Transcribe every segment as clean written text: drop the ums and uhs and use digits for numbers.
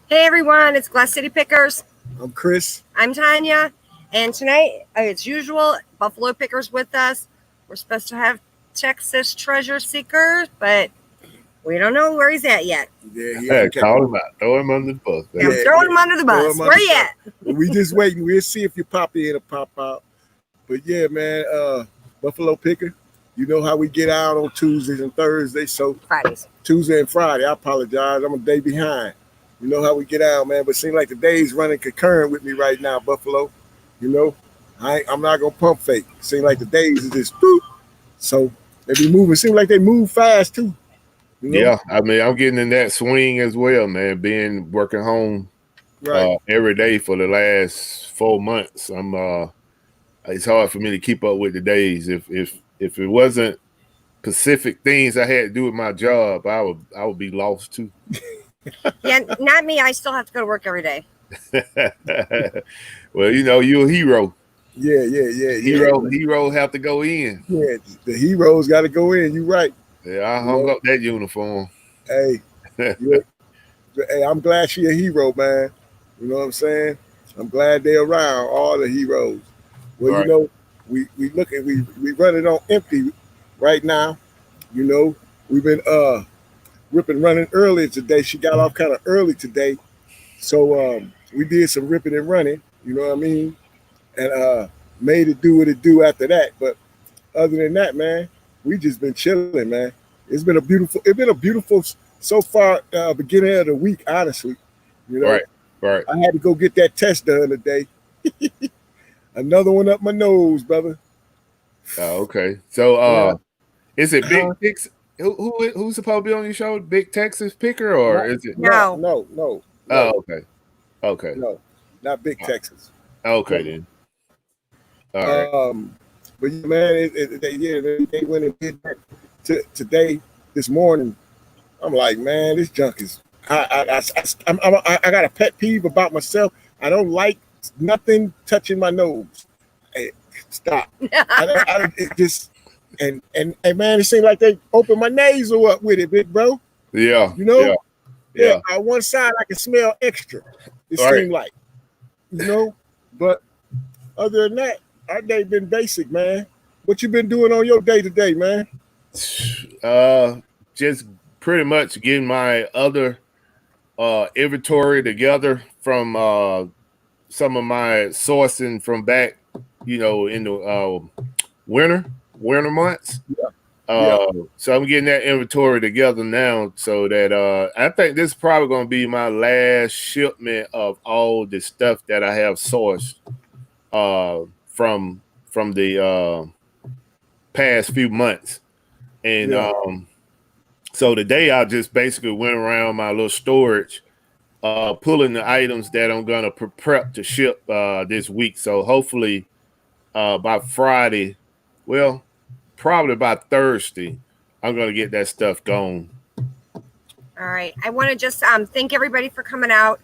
Hey everyone, it's Glass City Pickers. I'm Chris. I'm Tanya, and tonight, as usual, Buffalo Pickers with us. We're supposed to have Texas Treasure Seeker, but we don't know where he's at yet. Yeah, call him out. Throw him under the bus. Yeah, I'm throwing him under the bus. Where you at? We just waiting. We'll see if you pop in or pop out. But yeah, man, Buffalo Picker, you know how we get out on Tuesdays and Thursdays. So Fridays. Tuesday and Friday. I apologize. I'm a day behind. You know how we get out, man. But it seems like the day's running concurrent with me right now, Buffalo. You know, I'm not gonna pump fake. It seems like the days are just boop. So they be moving. Seems like they move fast too. You know? Yeah, I mean, I'm getting in that swing as well, man. Being working home every day for the last 4 months, it's hard for me to keep up with the days. If it wasn't specific things I had to do with my job, I would be lost too. Yeah, not me. I still have to go to work every day. Well, you know, you're a hero. Yeah. Hero have to go in. Yeah, the heroes got to go in. You right. Yeah, I hung up that uniform. Hey, hey, I'm glad she a hero, man. You know what I'm saying? I'm glad they're around, all the heroes. Well, you know, we running on empty right now. You know, we've been ripping running earlier today. She got off kind of early today. So we did some ripping and running, you know what I mean? And made it do what it do after that. But other than that, man, we just been chilling, man. It's been a beautiful so far beginning of the week, honestly. You know, right. I had to go get that test done today. Another one up my nose, brother. Oh, okay. So is it Big Tex? Who's supposed to be on your show? Big Texas Picker, or is it? No. Oh, okay. No, not Big Texas. Okay, then. All right. But yeah, man, they went and did that today, this morning. I'm like, man, this junk is. I got a pet peeve about myself. I don't like nothing touching my nose. Hey, stop. It just and man, it seemed like they opened my nasal up with it, big bro. Yeah. You know. Yeah. On one side, I can smell extra. It seemed like, you know. But other than that, our day been basic, man. What you been doing on your day to day, man? Just pretty much getting my other inventory together from some of my sourcing from back, you know, in the winter months. So I'm getting that inventory together now, so that I think this is probably going to be my last shipment of all the stuff that I have sourced from the past few months. And so today I just basically went around my little storage, pulling the items that I'm gonna prep to ship this week. So hopefully by Friday, well, probably by Thursday, I'm gonna get that stuff going. All right. I want to just thank everybody for coming out.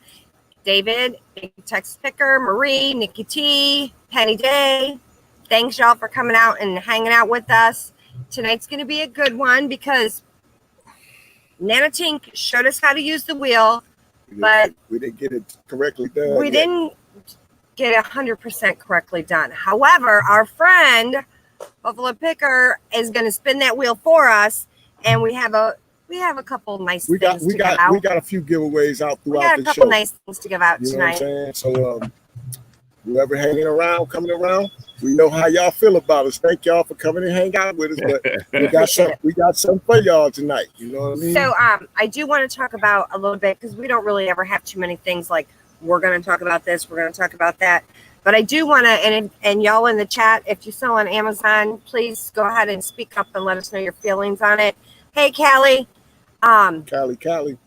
David, Big Texas Picker, Marie, Nikki T, Penny Day. Thanks y'all for coming out and hanging out with us. Tonight's going to be a good one because Nana Tink showed us how to use the wheel, but we didn't get it correctly done. We didn't get 100% correctly done. However, our friend Buffalo Picker is going to spin that wheel for us, and we have a couple nice things to give out. We got a few giveaways out throughout the show. We got a couple nice things to give out tonight. You know what I'm saying? So whoever hanging around, coming around, we know how y'all feel about us. Thank y'all for coming and hang out with us. But we got some for y'all tonight. You know what I mean? So I do want to talk about a little bit, because we don't really ever have too many things like we're going to talk about this, we're going to talk about that. But I do want to, and y'all in the chat, if you sell on Amazon, please go ahead and speak up and let us know your feelings on it. Hey, Callie. Callie.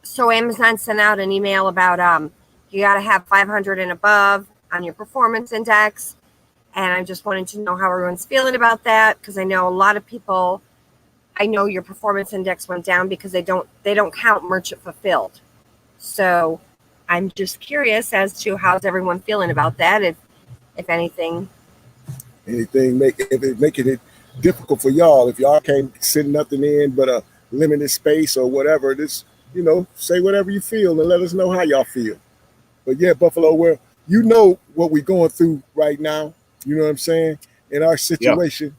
So Amazon sent out an email about you got to have 500 and above on your performance index. And I just wanted to know how everyone's feeling about that, because I know a lot of people, I know your performance index went down because they don't count merchant fulfilled. So I'm just curious as to how's everyone feeling about that, if anything. If it's making it difficult for y'all, if y'all can't send nothing in but a limited space or whatever, this say whatever you feel and let us know how y'all feel. But yeah, Buffalo, well, you know what we're going through right now. You know what I'm saying? In our situation.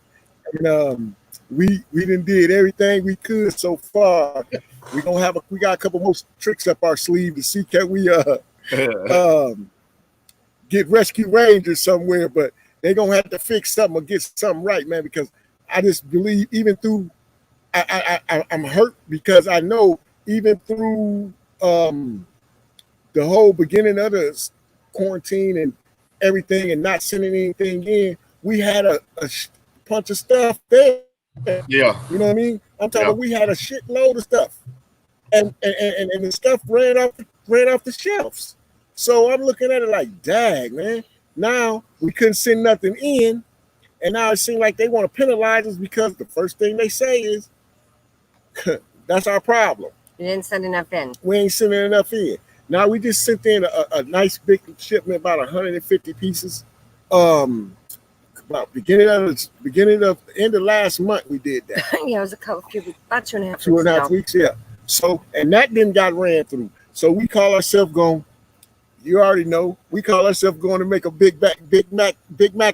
And we done did everything we could so far. We got a couple more tricks up our sleeve to see can we get rescue rangers somewhere, but they're gonna have to fix something or get something right, man, because I just believe even through I'm hurt because I know even through the whole beginning of the quarantine and everything and not sending anything in, we had a bunch of stuff there. Yeah. You know what I mean? I'm talking about we had a shitload of stuff. And the stuff ran off the shelves. So I'm looking at it like, dag, man. Now we couldn't send nothing in, and now it seems like they want to penalize us because the first thing they say is, that's our problem. You didn't send enough in. We ain't sending enough in. Now we just sent in a nice big shipment, about 150 pieces. About beginning of end of last month we did that. Yeah, it was about 2.5 2.5 weeks, yeah. So, and that then got ran through. So we call ourselves going. You already know. We call ourselves going to make a Big Mac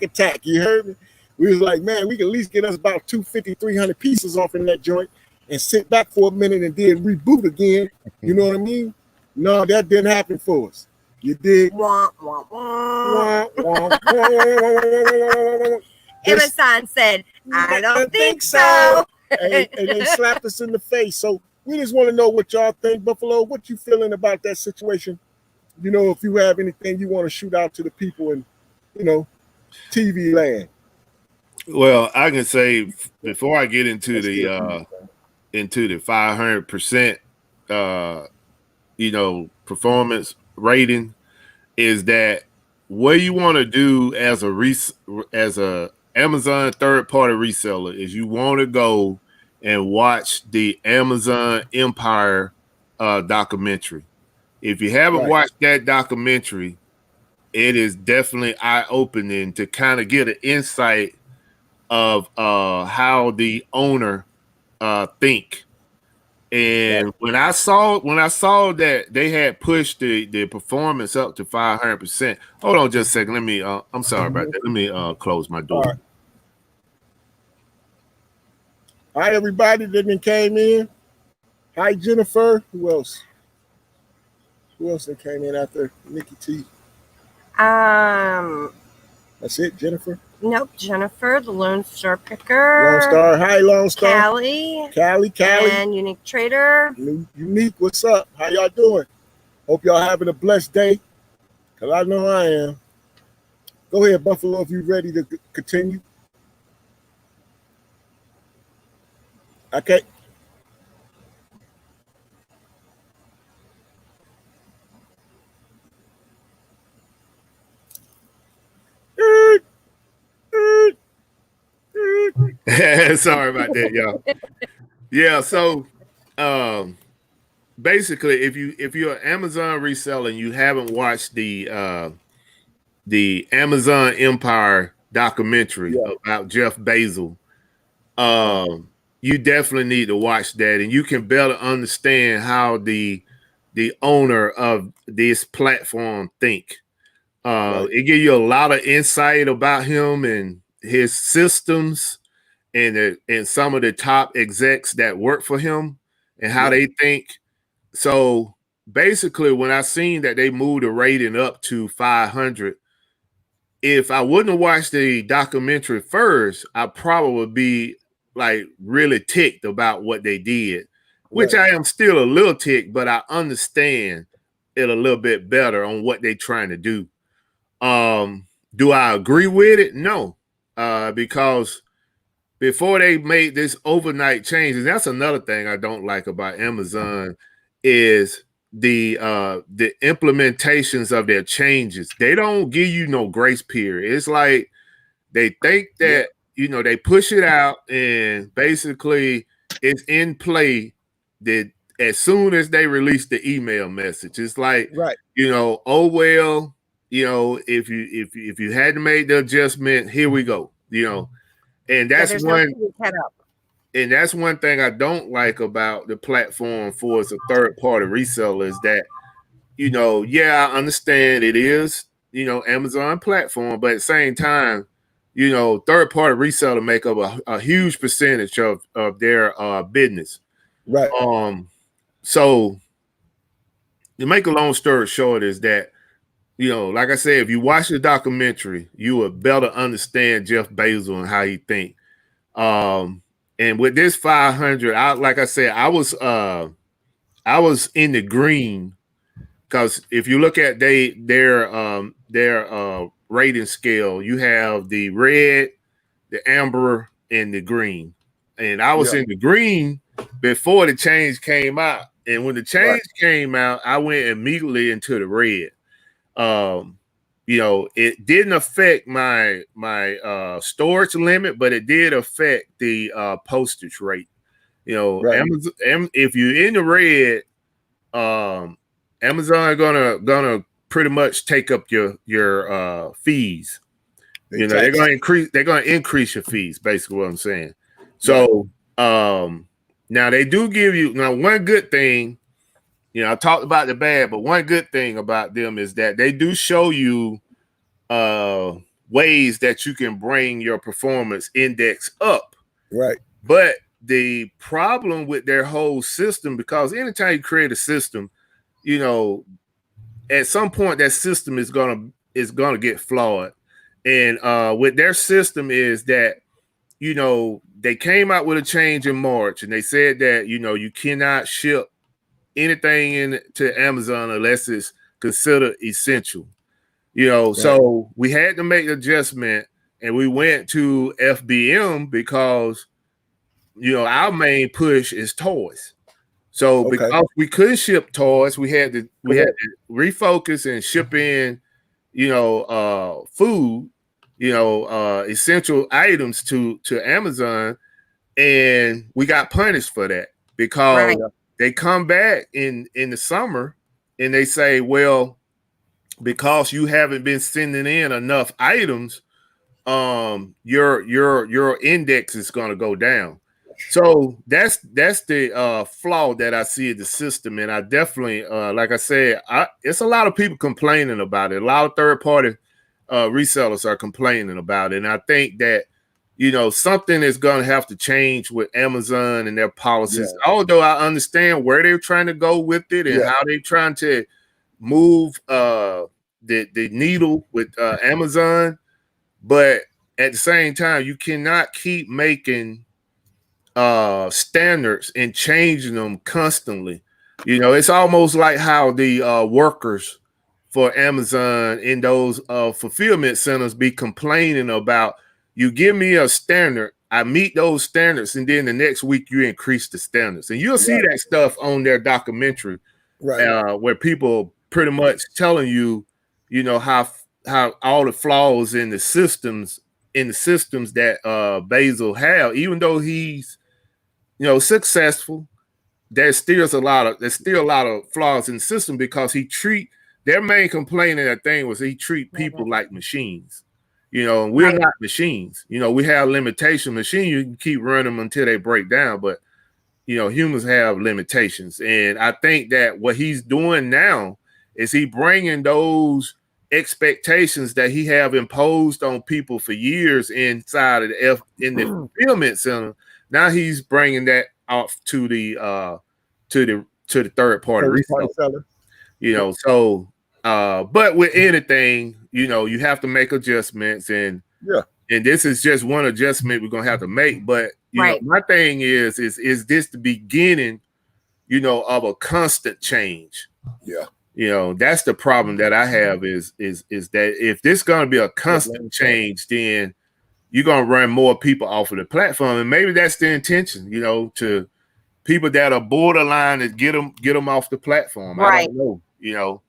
attack. You heard me? We was like, man, we can at least get us about 250, 300 pieces off in that joint and sit back for a minute and then reboot again. You know what I mean? No, that didn't happen for us. You did. Amazon said, I don't think so. and they slapped us in the face. So we just want to know what y'all think. Buffalo, what you feeling about that situation? You know, if you have anything you want to shoot out to the people in, TV land. Well, I can say before I get into the 500%, performance rating, is that what you want to do as a Amazon third-party reseller is you want to go and watch the Amazon Empire documentary. If you haven't watched that documentary, it is definitely eye-opening to kind of get an insight of how the owner think. And when I saw that they had pushed the performance up to 500%. Hold on just a second. Let me I'm sorry about that. Let me close my door. All right, everybody that came in. Hi, Jennifer. Who else? Who else that came in after Nikki T? That's it, Jennifer? Nope, Jennifer, the Lone Star Picker. Lone Star. Hi, Lone Star. Callie. And Unique Trader. Unique, what's up? How y'all doing? Hope y'all having a blessed day, because I know I am. Go ahead, Buffalo, if you're ready to continue. Okay. Sorry about that, y'all. Yeah, so basically, if you're an Amazon reseller and you haven't watched the Amazon Empire documentary about Jeff Bezos, you definitely need to watch that, and you can better understand how the owner of this platform think. It gives you a lot of insight about him and his systems and some of the top execs that work for him and how they think. So basically, when I seen that they moved the rating up to 500, if I wouldn't have watched the documentary first, I probably would be like really ticked about what they did, which I am still a little ticked, but I understand it a little bit better on what they're trying to do. Do I agree with it? No, because before they made this overnight change, and that's another thing I don't like about Amazon is the implementations of their changes. They don't give you no grace period. It's like they think that they push it out and basically it's in play that as soon as they release the email message. It's like oh well, if you hadn't made the adjustment, here we go. And that's when and that's one thing I don't like about the platform for as a third party reseller is that, I understand it is, Amazon platform, but at the same time, third party reseller make up a huge percentage of their business. Right. So to make a long story short is that, like I said, if you watch the documentary, you will better understand Jeff Bezos and how he think. And with this 500, like I said, I was in the green because if you look at their rating scale, you have the red, the amber, and the green. And I was in the green before the change came out. And when the change came out, I went immediately into the red. It didn't affect my storage limit, but it did affect the postage rate. Amazon, if you're in the red, Amazon gonna pretty much take up your fees. They're gonna increase your fees, basically what I'm saying. So now they do give you one good thing. I talked about the bad, but one good thing about them is that they do show you ways that you can bring your performance index up. Right. But the problem with their whole system, because anytime you create a system, at some point that system is gonna get flawed. And with their system is that, they came out with a change in March and they said that, you cannot ship anything to Amazon unless it's considered essential. So we had to make an adjustment and we went to FBM because, our main push is toys. So because we couldn't ship toys, we had to refocus and ship in, food, essential items to Amazon, and we got punished for that because they come back in the summer and they say, well, because you haven't been sending in enough items, your index is going to go down. So that's the flaw that I see in the system, and I definitely, like I said, it's a lot of people complaining about it. A lot of third party resellers are complaining about it, and I think that something is going to have to change with Amazon and their policies. Although I understand where they're trying to go with it and how they're trying to move the needle with Amazon, but at the same time, you cannot keep making standards and changing them constantly. It's almost like how the workers for Amazon in those fulfillment centers be complaining about, you give me a standard, I meet those standards, and then the next week you increase the standards. And you'll see that stuff on their documentary, where people pretty much telling you, how all the flaws in the systems that Bezos have, even though he's successful, there's still a lot of flaws in the system because their main complaint in that thing was he treat people like machines. And we're not machines. We have limitation. Machine, you can keep running them until they break down, but humans have limitations. And I think that what he's doing now is he bringing those expectations that he have imposed on people for years inside of in the fulfillment center. Now he's bringing that off to the third party reseller. So but with anything, you have to make adjustments, and this is just one adjustment we're gonna have to make. But my thing is this the beginning, of a constant change? That's the problem that I have is that if this is gonna be a constant change, then you're gonna run more people off of the platform, and maybe that's the intention, to people that are borderline and get them off the platform. I don't know,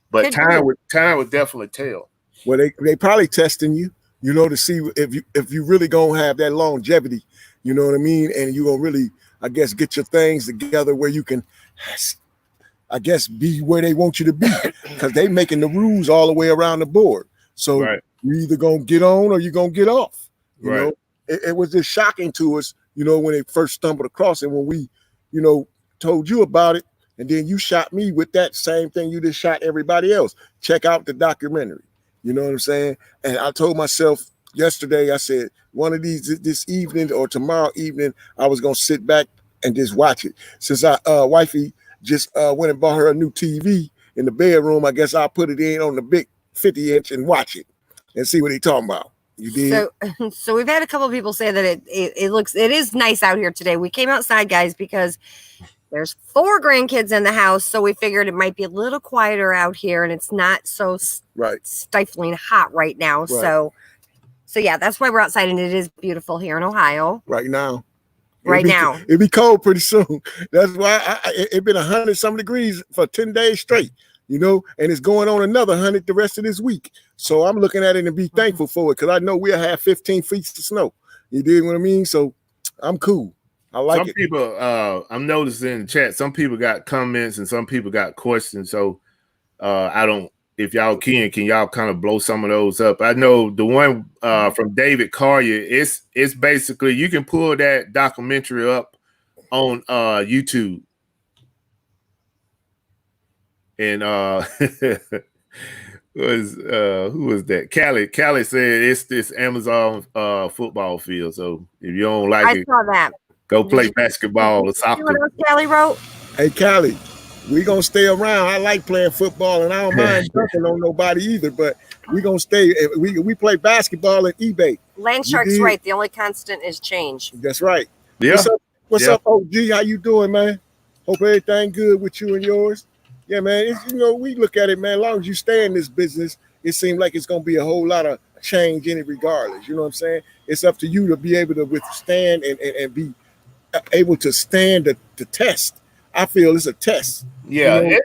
but time would definitely tell. Well, they probably testing you, to see if you really gonna have that longevity, you know what I mean, and you gonna really, I guess, get your things together where you can, I guess, be where they want you to be, because they making the rules all the way around the board. So you're either gonna get on or you're gonna get off. You know, it was just shocking to us you know, when they first stumbled across it, when we, you know, told you about it, and then you shot me with that same thing you just shot everybody else. Check out the documentary. You know what I'm saying? And I told myself yesterday, I said, one of these, this evening or tomorrow evening, I was going to sit back and just watch it. Since wifey just went and bought her a new TV in the bedroom, I guess I'll put it in on the big 50-inch and watch it and see what he talking about. You did? So we've had a couple of people say that it is nice out here today. We came outside, guys, because there's 4 grandkids in the house, so we figured it might be a little quieter out here, and it's not so stifling hot right now. Right. So yeah, that's why we're outside, and it is beautiful here in Ohio. Right now. It'll be cold pretty soon. That's why it's been 100-some degrees for 10 days straight, you know, and it's going on another 100 the rest of this week. So I'm looking at it and be thankful for it, because I know we'll have 15 feet of snow. You dig what I mean? So I'm cool. I like some people, I'm noticing in the chat, some people got comments and some people got questions. So I don't, if y'all can y'all kind of blow some of those up? I know the one from David Collier, it's basically, you can pull that documentary up on YouTube. And who was that? Callie said it's this Amazon football field. So if you don't like it, I saw that. Go play basketball or soccer. You know what Callie wrote? Hey, Callie, we gonna stay around. I like playing football, and I don't mind dunking on nobody either. But we gonna stay. We play basketball at eBay. Landshark's right. The only constant is change. That's right. Yeah. What's up, OG? How you doing, man? Hope everything good with you and yours. Yeah, man. You know, we look at it, man. As long as you stay in this business, it seems like it's gonna be a whole lot of change in it, regardless. You know what I'm saying? It's up to you to be able to withstand and be able to stand the test. I feel it's a test. Yeah, you know?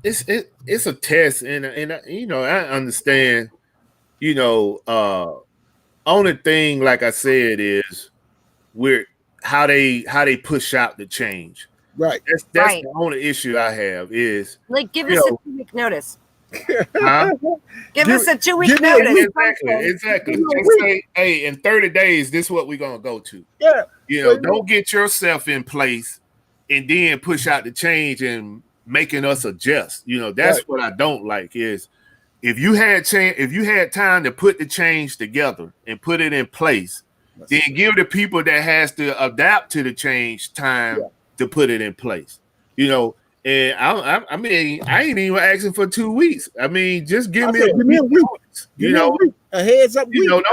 it's a test, and you know, I understand. You know, only thing, like I said, is how they push out the change. Right. That's right. The only issue I have is like give us a 2-week notice. Huh? Give us a 2-week notice. Exactly. Just say, hey, in 30 days, this is what we're gonna go to. Yeah. You know, don't get yourself in place and then push out the change and making us adjust. You know, that's what I don't like is if you had time to put the change together and put it in place, then give the people that has to adapt to the change time to put it in place. You know, and I mean, I ain't even asking for 2 weeks. I mean, just give me a week. You know, a heads up. You know,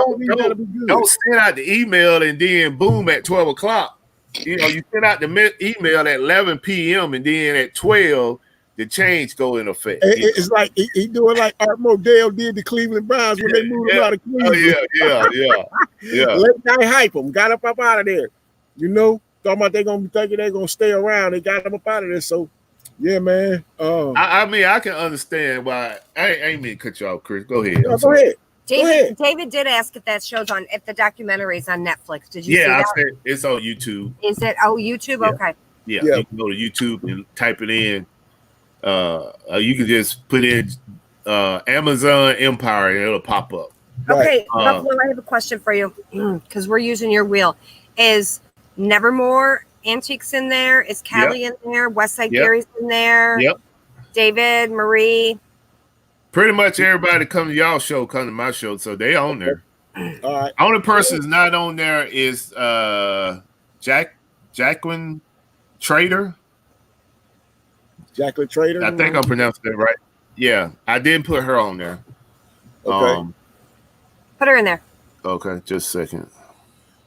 don't send out the email and then boom at 12 o'clock. You know, you send out the email at 11 p.m. and then at 12 the change go in effect. It's like he doing like Art Modell did the Cleveland Browns when they moved him out of Cleveland. Yeah. Late night hype them, got up out of there. You know, talking about they gonna be thinking they're gonna stay around. They got them up out of there. So. Yeah, man. I mean, I can understand why. I ain't mean to cut you off, Chris. Go ahead. No, go ahead. David did ask if that show's on, if the documentary is on Netflix. Did you see that? I said it's on YouTube. Is it? Oh, YouTube? Yeah. Okay. Yeah, you can go to YouTube and type it in. You can just put in Amazon Empire and it'll pop up. Okay, Buffalo, I have a question for you because we're using your wheel. Is Nevermore Antiques in there? Is Callie in there? Westside Gary's in there? Yep. David, Marie. Pretty much everybody come to y'all show, come to my show, so they on there. All right. Only person that's not on there is Jacqueline Trader. Jacqueline Trader. I think I'm pronouncing that right. Yeah, I didn't put her on there. Okay. Put her in there. Okay, just a second.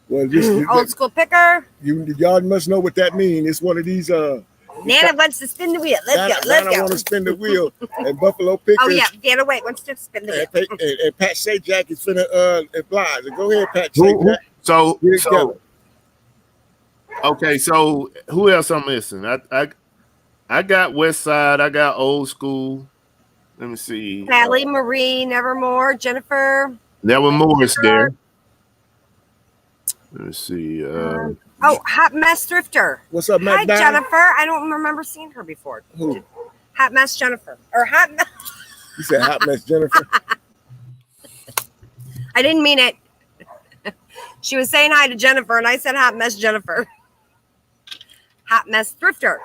Well, just old school picker. Y'all must know what that means. It's one of these. Nana wants to spin the wheel. Let's go. Nana want to spin the wheel. And Buffalo Pickers. Oh yeah, Dana White wants to spin the wheel. And Pat Sajak is finna oblige. Go ahead, Pat Sajak. So okay. So who else I'm missing? I got Westside. I got Old School. Let me see. Callie, Marie, Nevermore, Jennifer. Nevermore is there. Let's see. Hot Mess Thrifter. What's up, Matt? Hi, Jennifer. I don't remember seeing her before. Who? Hot Mess Jennifer. Or Hot Mess. You said Hot Mess Jennifer? I didn't mean it. She was saying hi to Jennifer, and I said hot mess Jennifer. Hot mess thrifter.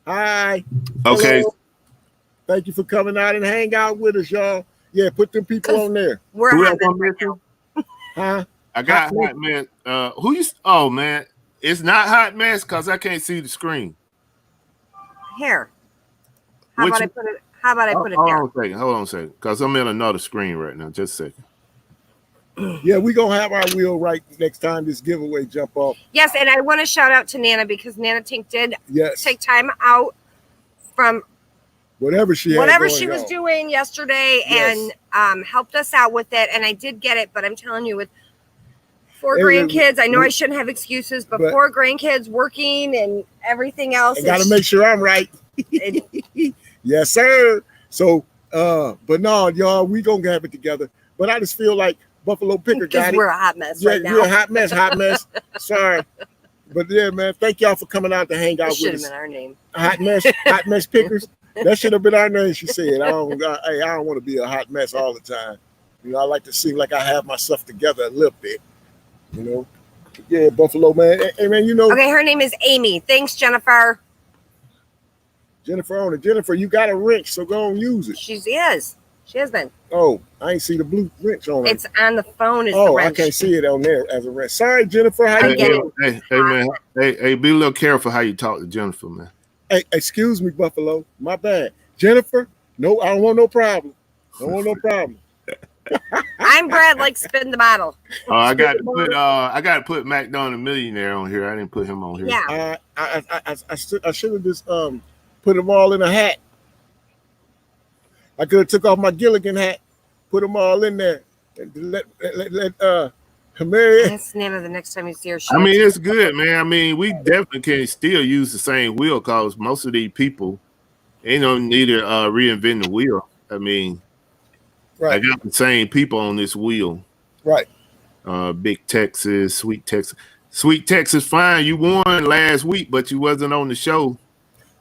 Hi. Okay. Hello. Thank you for coming out and hang out with us, y'all. Yeah, put them people on there. We're Who hot else mess on right there? now. Huh? I got hot man. Who you? Oh man, it's not hot mess because I can't see the screen. Here. How Which- about I put it? How about I put it Hold there? on a second, because I'm in another screen right now. Just a second. Yeah, we're gonna have our wheel right next time this giveaway jump off. Yes, and I want to shout out to Nana because Nana Tink did Yes. take time out from Whatever she was doing yesterday Yes. and helped us out with it. And I did get it, but I'm telling you, with 4 Hey, grandkids, I know I shouldn't have excuses, but 4 grandkids working and everything else. I gotta make sure I'm right. Yes, sir. So, but no, y'all, we gonna have it together. But I just feel like Buffalo Picker got because it. we're a hot mess Yeah, right now. you're a hot mess. Sorry. But yeah, man, thank y'all for coming out to hang out Should with have us. been our name. Hot mess pickers. That should have been our name, she said. I don't want to be a hot mess all the time. You know, I like to seem like I have my stuff together a little bit. You know? Yeah, Buffalo, man. Hey, man, you know. Okay, her name is Amy. Thanks, Jennifer. Jennifer, you got a wrench, so go and use it. She is. She has been. Oh, I ain't see the blue wrench on it. It's on the phone. Is the Oh, I wrench. can't see it on there as a wrench. Sorry, Jennifer. How I you get doing? it. Hey, man. Hey, be a little careful how you talk to Jennifer, man. Hey, excuse me, Buffalo. My bad. Jennifer, no, I don't want no problem. Don't want no problem. I'm Brad, like spin the bottle. Oh, I got to put McDonald Millionaire on here. I didn't put him on here. Yeah. I should have just put them all in a hat. I could have took off my Gilligan hat, put them all in there, and let Mary. That's Nana the next time you see her. I mean, it's good, man. I mean, we definitely can still use the same wheel because most of these people ain't no need to reinvent the wheel. I mean, Right. I got the same people on this wheel. Right. Big Texas, Sweet Texas. Sweet Texas, fine. You won last week, but you wasn't on the show.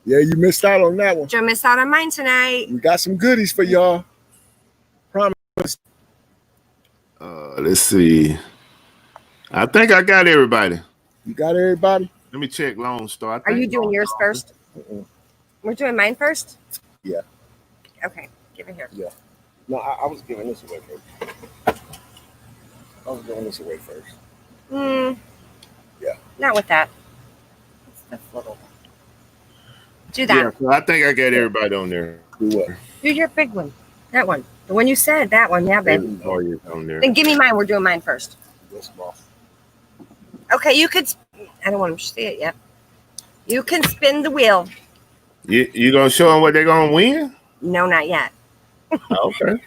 Yeah, you missed out on that one. Joe missed out on mine tonight. We got some goodies for y'all. Promise. Let's see. I think I got everybody. You got everybody? Let me check Lone Star. Are you doing yours first? We're doing mine first? Yeah. Okay, give it here. Yeah. No, I was giving this away first. I was giving this away first. Yeah. Not with that. It's the little. Do that. Yeah, so I think I got everybody on there. Do what? Do your big one. That one. The one you said. That one. Yeah, babe. Everybody on there. Then give me mine. We're doing mine first. This off. Okay, you could. I don't want to see it yet. You can spin the wheel. You gonna show them what they're gonna win? No, not yet. Okay.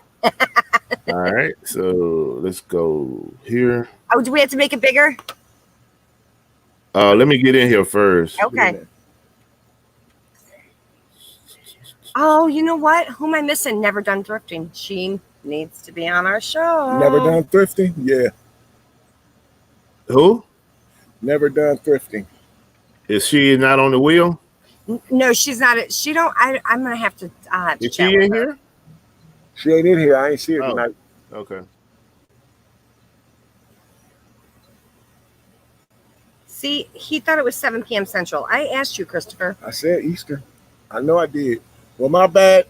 All right. So let's go here. Oh, do we have to make it bigger? Let me get in here first. Okay. Oh, you know what? Who am I missing? Never Done Thrifting. She needs to be on our show. Never Done Thrifting? Yeah. Who? Never Done Thrifting. Is she not on the wheel? No, she's not. She don't. I'm gonna have to. Is she in here? She ain't in here. I ain't see her tonight. Okay. See, he thought it was 7 p.m. Central. I asked you, Christopher. I said Eastern. I know I did. Well, my bad.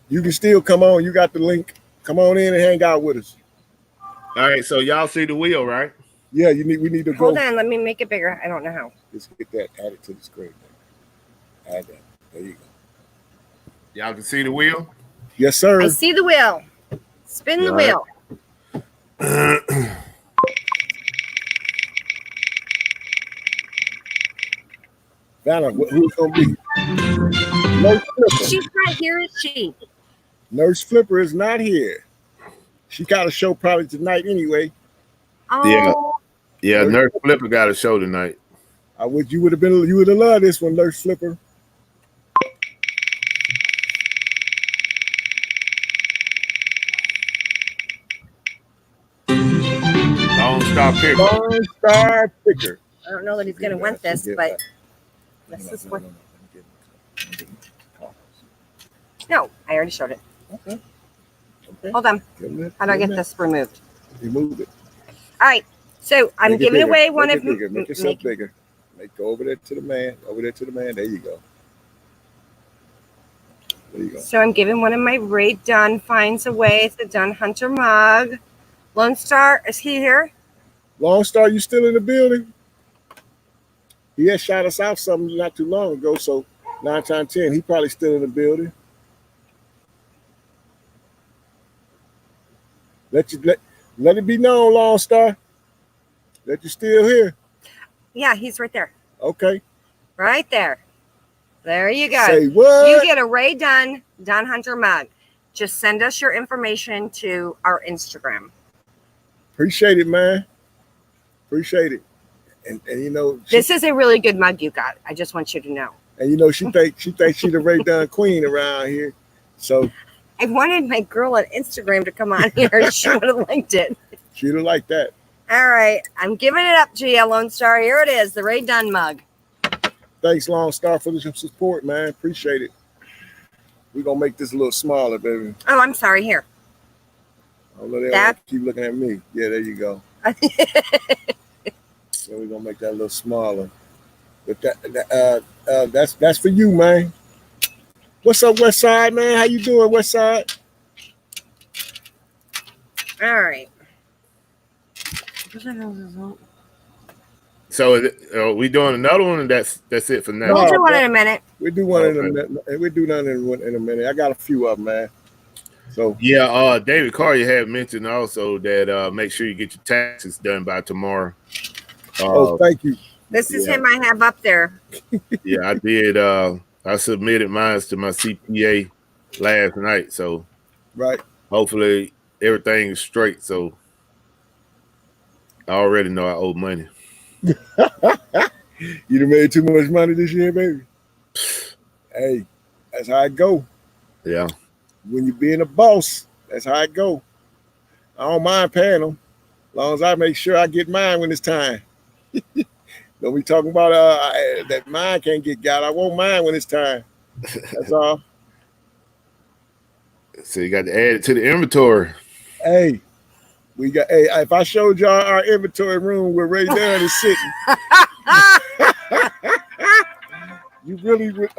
You can still come on. You got the link. Come on in and hang out with us. All right. So y'all see the wheel, right? Yeah, we need to go. Hold on. Let me make it bigger. I don't know how. Let's get that added to the screen. Add that. There you go. Y'all can see the wheel. Yes, sir. I see the wheel. Spin the wheel. Valor, who's gonna be? Nurse Flipper. She's not here, is she? Nurse Flipper is not here. She got a show probably tonight anyway. Oh. Yeah. Nurse Flipper got a show tonight. You would have loved this one, Nurse Flipper. Lone Star Picker. Lone Star Picker. I don't know that he's gonna want this, but this is what. No, I already showed it. Okay. Hold on. Give me How do I get that. this removed? Remove it. All right. So I'm Make it giving bigger. away one Make of it bigger. Make yourself make- bigger. Go over there to the man. Over there to the man. There you go. There you go. So I'm giving one of my Ray Dunn finds away. It's the Dunn Hunter mug. Lone Star, is he here? Long Star, you still in the building? He had shot us out something not too long ago, so 9 times 10, he probably still in the building. Let it be known, Long Star, that you're still here. Yeah, he's right there. Okay. Right there. There you go. Say what? You get a Ray Dunn Hunter mug. Just send us your information to our Instagram. Appreciate it, man. Appreciate it. And you know, This is a really good mug you got. I just want you to know. and you know, she thinks she the Ray Dunn queen around here. So I wanted my girl on Instagram to come on here. She would have liked it. she'd have liked that. All right. I'm giving it up, GL Lone Star. Here it is, the Ray Dunn mug. Thanks, Long Star, for the support, man. Appreciate it. We're gonna make this a little smaller, baby. Oh, I'm sorry. Here. I know they don't keep looking at me. Yeah, there you go. So we're gonna make that a little smaller. But that's for you, man. What's up, West Side, man? How you doing, West Side? All right. So we doing another one, and that's it for now. We'll do one in a minute. We do one in a minute. We do none in a minute. I got a few of them, man. So yeah, David Carr, had mentioned also that make sure you get your taxes done by tomorrow. thank you. This is him I have up there. Yeah, I did. I submitted mine to my CPA last night, so Right. hopefully everything is straight. So I already know I owe money. You done made too much money this year, baby. Hey, that's how it go. Yeah. When you being a boss, that's how it go. I don't mind paying them, as long as I make sure I get mine when it's time. Don't be talking about that mine can't get got. I want mine when it's time. That's all. So you got to add it to the inventory. Hey, we got. Hey, if I showed y'all our inventory room where Ray Dunn is sitting, you really would.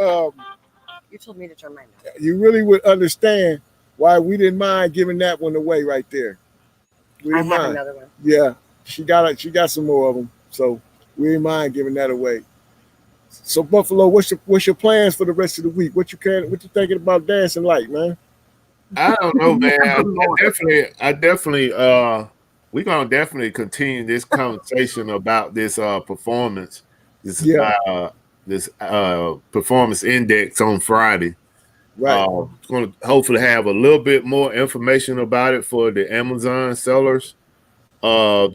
You told me to turn mine on. You really would understand why we didn't mind giving that one away right there. We I didn't have mind. another one. Yeah, she got some more of them, so we didn't mind giving that away. So Buffalo, what's your plans for the rest of the week? What you thinking about dancing like, man? I don't know, man. I definitely we're gonna definitely continue this conversation about this performance. This performance index on Friday. Right. Going to hopefully have a little bit more information about it for the Amazon sellers.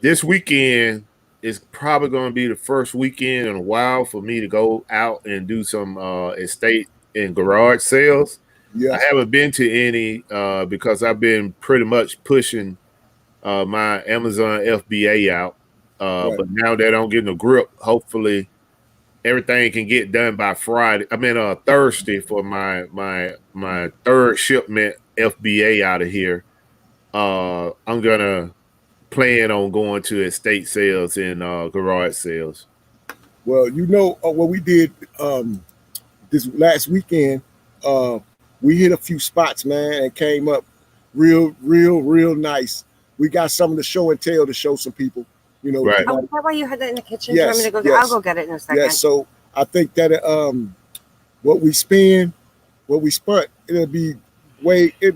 This weekend is probably going to be the first weekend in a while for me to go out and do some estate and garage sales. Yeah. I haven't been to any because I've been pretty much pushing my Amazon FBA out. Right. But now that I'm getting a grip, hopefully everything can get done by Friday. I mean Thursday for my third shipment FBA out of here. I'm gonna plan on going to estate sales and garage sales. Well, you know what we did this last weekend. We hit a few spots, man, and came up real nice. We got some of the show and tell to show some people. You know, right. Oh, is that why you had that in the kitchen? Yes, Do you want me to go yes. I'll go get it in a second. Yeah, so I think that what we spent, it'll be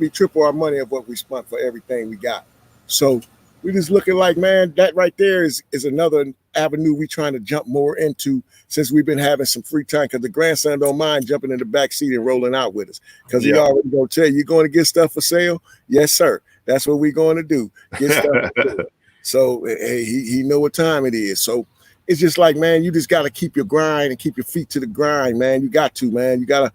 triple our money of what we spent for everything we got. So we just looking like, man, that right there is another avenue we trying to jump more into since we've been having some free time, because the grandson don't mind jumping in the back seat and rolling out with us, because he already gonna tell you going to get stuff for sale. Yes, sir. That's what we're going to do. Get stuff for sale. So hey, he know what time it is. So it's just like, man, you just got to keep your grind and keep your feet to the grind, man. You got to, man. You got to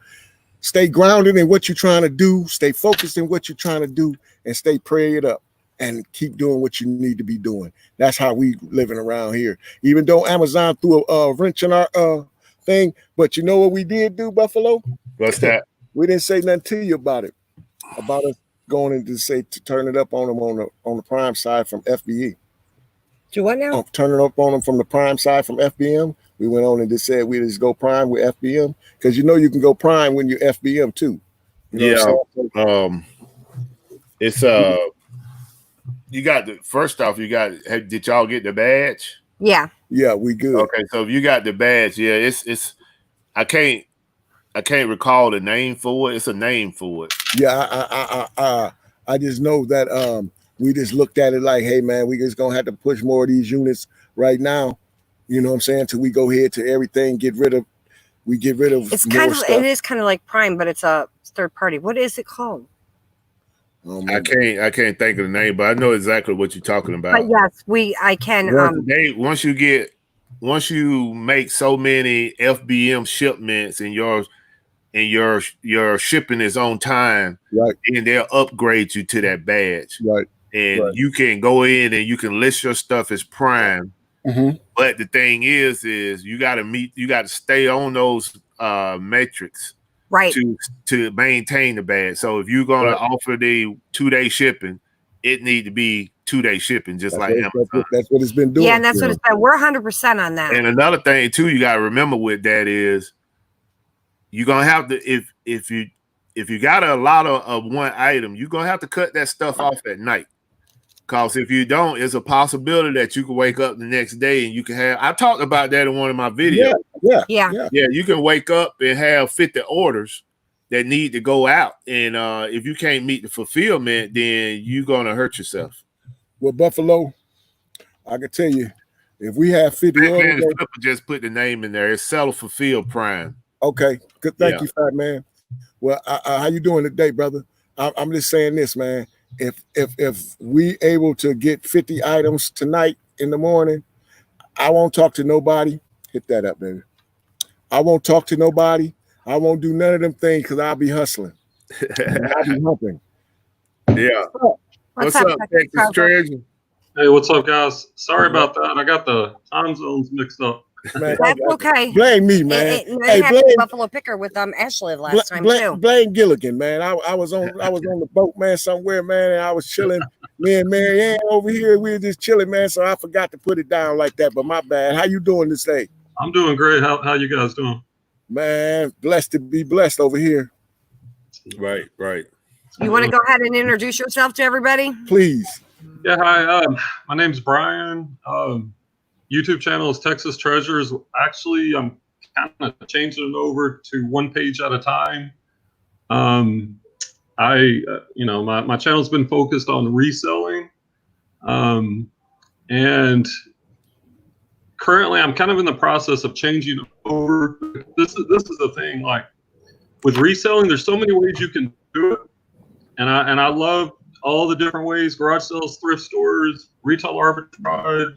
stay grounded in what you're trying to do, stay focused in what you're trying to do, and stay prayed up and keep doing what you need to be doing. That's how we living around here. Even though Amazon threw a wrench in our thing, but you know what we did do, Buffalo? What's that? We didn't say nothing to you about it, about us going in to say to turn it up on them on the prime side from FBE. Do what now? Turning up on them from the prime side from FBM. We went on and just said we just go prime with FBM because you know you can go prime when you're FBM too. You know what I'm saying? It's you got the first off. Did y'all get the badge? Yeah. Yeah, we good. Okay, so if you got the badge, yeah, it's. I can't recall the name for it. It's a name for it. Yeah, I just know that we just looked at it like, hey man, we just gonna have to push more of these units right now. You know what I'm saying? Till we go ahead to everything, get rid of. It's kind of stuff. It is kind of like Prime, but it's a third party. What is it called? I can't think of the name, but I know exactly what you're talking about. But yes, I can. Once you make so many FBM shipments and your shipping is on time, right? And they'll upgrade you to that badge, right? And you can go in and you can list your stuff as prime. Mm-hmm. But the thing is you got to stay on those metrics, right, to maintain the badge. So if you're gonna offer the 2-day shipping, it need to be 2-day shipping, just like Amazon. That's what it's been doing. Yeah, and that's what it's been. We're 100% on that. And another thing too, you got to remember with that is you're gonna have to if you got a lot of one item, you're gonna have to cut that stuff off at night. Because if you don't, it's a possibility that you can wake up the next day and you can have. I talked about that in one of my videos. Yeah. You can wake up and have 50 orders that need to go out, and if you can't meet the fulfillment, then you're gonna hurt yourself. Well, Buffalo, I can tell you, if we have 50 orders, just put the name in there. It's Seller Fulfill Prime. Okay, good. Thank you, Fat Man. Well, how you doing today, brother? I'm just saying this, man. If we able to get 50 items tonight in the morning, I won't talk to nobody. Hit that up, baby. I won't talk to nobody. I won't do none of them things because I'll be hustling. I'll be humping. Yeah. What's up, Texas Treasure? Hey, what's up, guys? Sorry about that. I got the time zones mixed up. Man, that's okay. Blame me, man. Hey, blame Buffalo Picker with Ashley last time too. Blame Gilligan, man. I was on the boat, man, somewhere, man, and I was chilling. Me and Marianne over here, we were just chilling, man. So I forgot to put it down like that. But my bad. How you doing this day? I'm doing great. How you guys doing? Man, blessed to be blessed over here. Right. You want to go ahead and introduce yourself to everybody, please? Yeah, hi. My name's Brian. YouTube channel is Texas Treasures. Actually, I'm kind of changing it over to one page at a time. My channel's been focused on reselling, and currently I'm kind of in the process of changing over. This is the thing. Like with reselling, there's so many ways you can do it, and I love all the different ways: garage sales, thrift stores, retail arbitrage,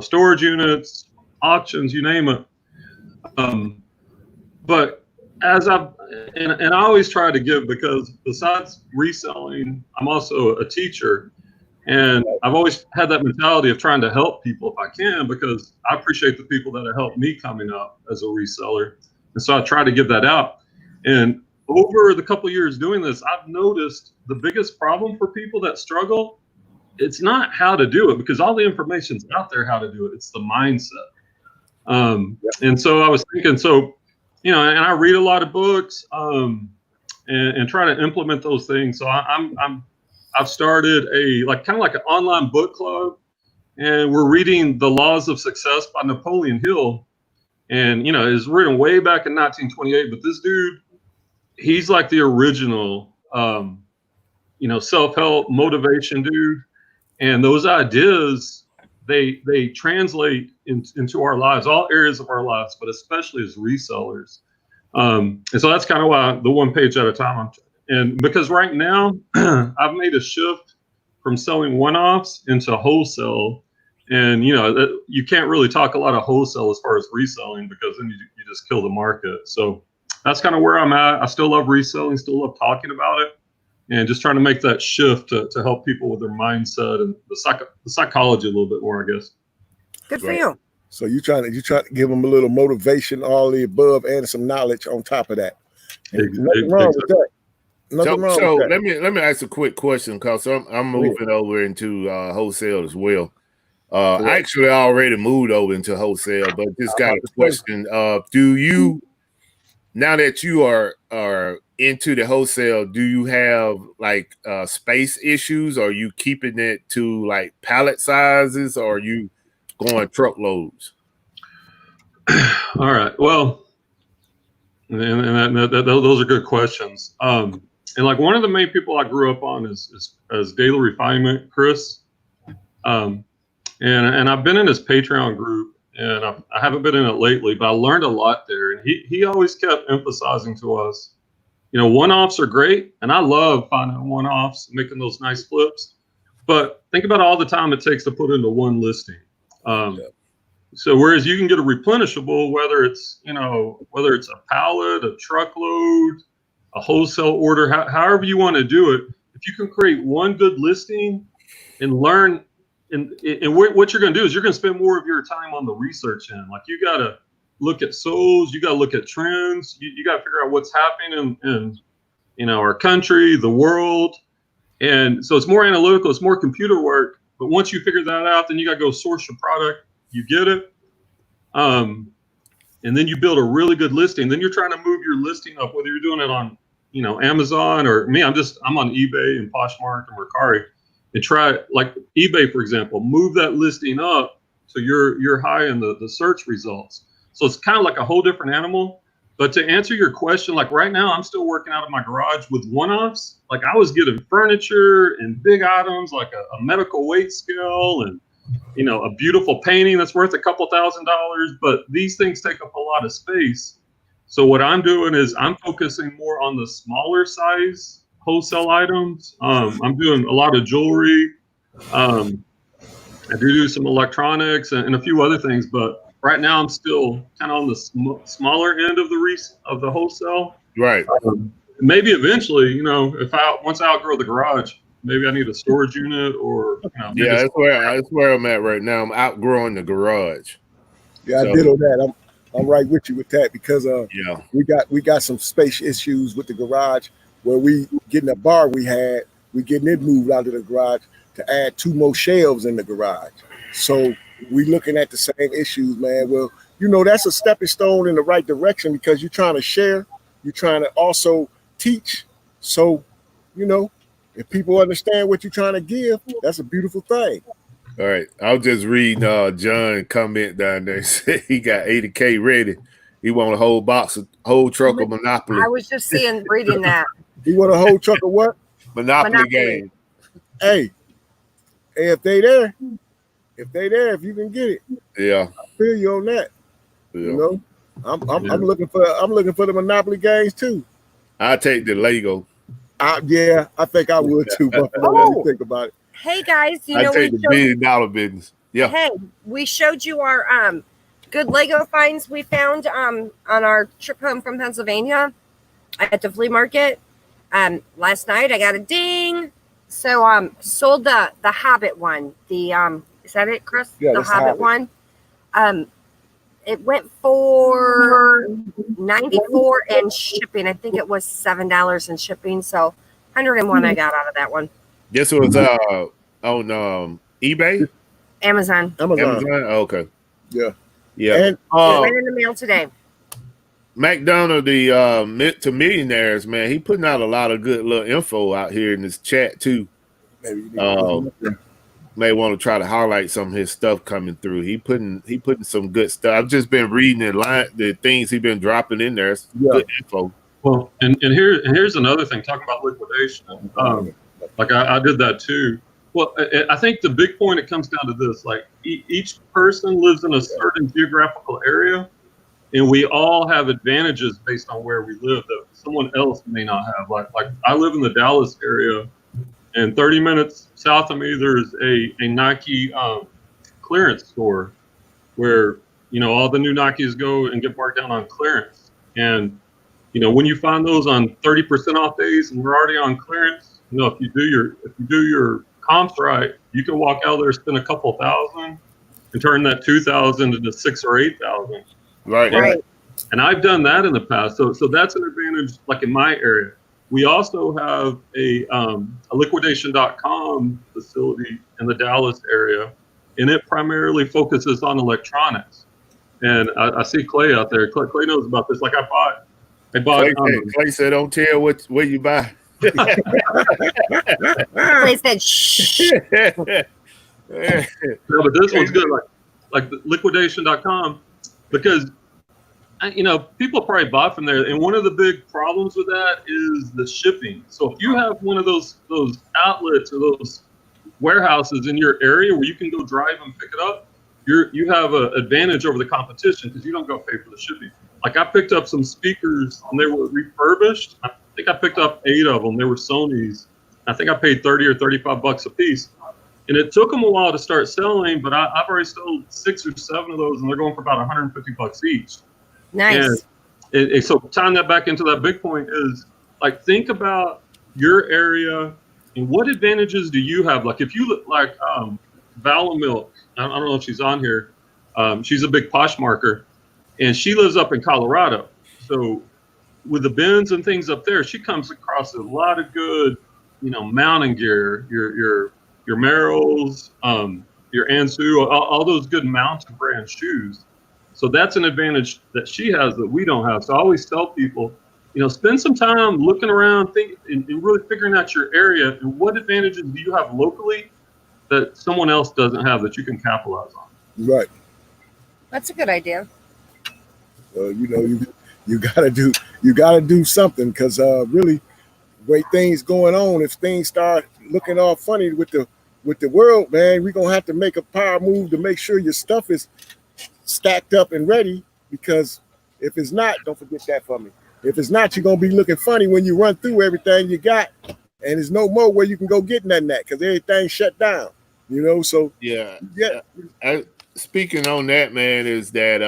storage units, auctions, you name it. But as I always try to give, because besides reselling, I'm also a teacher, and I've always had that mentality of trying to help people if I can, because I appreciate the people that have helped me coming up as a reseller, and so I try to give that out. And over the couple of years doing this, I've noticed the biggest problem for people that struggle, it's not how to do it, because all the information's out there how to do it. It's the mindset. And so I was thinking, and I read a lot of books, and try to implement those things. So I've started kind of like an online book club, and we're reading The Laws of Success by Napoleon Hill. And, it was written way back in 1928, but this dude, he's like the original, self-help motivation dude. And those ideas, they translate into our lives, all areas of our lives, but especially as resellers. And so that's kind of why the one page at a time. And because right now I've made a shift from selling one-offs into wholesale. And, you can't really talk a lot of wholesale as far as reselling, because then you just kill the market. So that's kind of where I'm at. I still love reselling, still love talking about it, and just trying to make that shift to help people with their mindset and the psychology a little bit more, I guess. Good for you. So you try to give them a little motivation, all the above, and some knowledge on top of that. Nothing wrong with that. Nothing wrong with that. Let me ask a quick question, because I'm moving over into wholesale as well. I actually already moved over into wholesale, but just got a question. Do you, now that you are into the wholesale, do you have like space issues? Are you keeping it to like pallet sizes, or are you going truckloads? All right. Well, those are good questions. And like one of the main people I grew up on is Daily Refinement, Chris. And I've been in his Patreon group, and I haven't been in it lately, but I learned a lot there. And he always kept emphasizing to us, you know, one-offs are great, and I love finding one-offs, making those nice flips. But think about all the time it takes to put into one listing. So whereas you can get a replenishable, whether it's a pallet, a truckload, a wholesale order, however you want to do it, if you can create one good listing and learn, and what you're going to do is you're going to spend more of your time on the research end. Like you got to look at souls, you got to look at trends, you got to figure out what's happening in our country, the world. And so it's more analytical, it's more computer work. But once you figure that out, then you got to go source your product. You get it. And then you build a really good listing. Then you're trying to move your listing up, whether you're doing it on, Amazon or me. I'm on eBay and Poshmark and Mercari, and try, like eBay, for example, move that listing up so you're high in the search results. So it's kind of like a whole different animal. But to answer your question, like right now, I'm still working out of my garage with one-offs. Like I was getting furniture and big items, like a medical weight scale and, a beautiful painting that's worth a couple $1,000s. But these things take up a lot of space. So what I'm doing is I'm focusing more on the smaller size wholesale items. I'm doing a lot of jewelry. I do some electronics and a few other things, but right now I'm still kind of on the smaller end of the wholesale. Right. Maybe eventually, once I outgrow the garage, maybe I need a storage unit or. Yeah, that's where I'm at right now. I'm outgrowing the garage. Yeah, I did on that. I'm right with you with that because we got some space issues with the garage where we getting a bar we getting it moved out of the garage to add 2 more shelves in the garage. So we looking at the same issues, man. Well, that's a stepping stone in the right direction because you're trying to share, you're trying to also teach. So, if people understand what you're trying to give, that's a beautiful thing. All right. I'll just read John comment down there. Say he got 80K ready. He want a whole truck of Monopoly. I was just reading that. He want a whole truck of what? Monopoly game. Hey, if they there, if you can get it, yeah, I feel you on that. Yeah. I'm looking for the Monopoly games too. I take the Lego. I think I would too. But let me think about it. Hey guys, I take the $1 billion business. Yeah. Hey, we showed you our good Lego finds we found on our trip home from Pennsylvania at the flea market. Last night I got a ding. So sold the Hobbit one. The is that it, Chris? Yeah, the Hobbit one. It went for $94 and shipping. I think it was $7 in shipping. So $101 I got out of that one. This was on eBay? Amazon. Oh, okay. Yeah. And it went in the mail today. McDonald, the to millionaires, man, he putting out a lot of good little info out here in this chat too. May want to try to highlight some of his stuff coming through. He putting some good stuff. I've just been reading the things he's been dropping in there. Good info. Well, and here's another thing. Talking about liquidation, like I did that too. Well, I think the big point, it comes down to this: like each person lives in a certain geographical area, and we all have advantages based on where we live that someone else may not have. Like I live in the Dallas area, and 30 minutes south of me there's a Nike clearance store where all the new Nikes go and get marked down on clearance. And when you find those on 30% off days and we're already on clearance, if you do your comps right, you can walk out there, spend a couple $1,000 and turn that 2,000 into 6,000 or 8,000. Right. And I've done that in the past. So that's an advantage, like in my area. We also have a liquidation.com facility in the Dallas area. and it primarily focuses on electronics. And I see Clay out there. Clay knows about this. Like I bought. Clay said, "Don't tell where you buy." Clay said, "Shh." No, but this one's good. Like liquidation.com, because people probably bought from there, and one of the big problems with that is the shipping. So if you have one of those outlets or those warehouses in your area where you can go drive and pick it up, you have an advantage over the competition because you don't go pay for the shipping. Like I picked up some speakers and they were refurbished. I think I picked up 8 of them. They were Sony's. I think I paid $30 or $35 a piece. And it took them a while to start selling, but I've already sold 6 or 7 of those, and they're going for about $150 each. Nice. And so tying that back into that big point is, like, think about your area and what advantages do you have? Like if you look like Vala Milk, I don't know if she's on here. She's a big Poshmarker, and she lives up in Colorado. So with the bins and things up there, she comes across a lot of good, mountain gear, your Merrells, your Ansu, all those good mountain brand shoes. So that's an advantage that she has that we don't have. So I always tell people, spend some time looking around, and really figuring out your area and what advantages do you have locally that someone else doesn't have that you can capitalize on. Right. That's a good idea. You gotta do something, because really, way things going on. If things start looking all funny with the world, man, we're gonna have to make a power move to make sure your stuff is stacked up and ready. Because if it's not, don't forget that for me. If it's not, you're gonna be looking funny when you run through everything you got, and there's no more where you can go get nothing at because everything's shut down. So yeah. Speaking on that, man, is that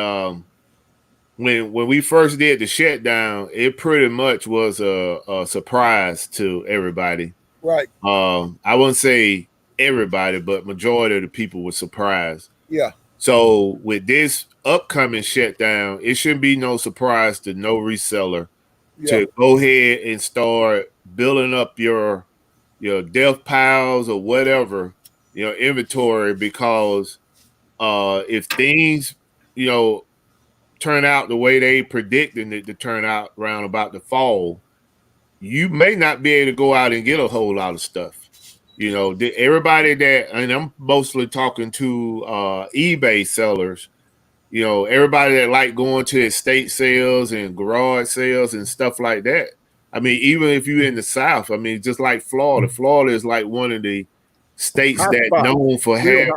when we first did the shutdown, it pretty much was a surprise to everybody. Right. I wouldn't say everybody, but majority of the people were surprised. Yeah. So with this upcoming shutdown, it shouldn't be no surprise to no reseller to go ahead and start building up your death piles or whatever, inventory, because if things, turn out the way they predicting it to turn out around about the fall, you may not be able to go out and get a whole lot of stuff. Everybody that, and I'm mostly talking to eBay sellers, everybody that like going to estate sales and garage sales and stuff like that. I mean, even if you're in the South, I mean, just like Florida is like one of the states that known for having,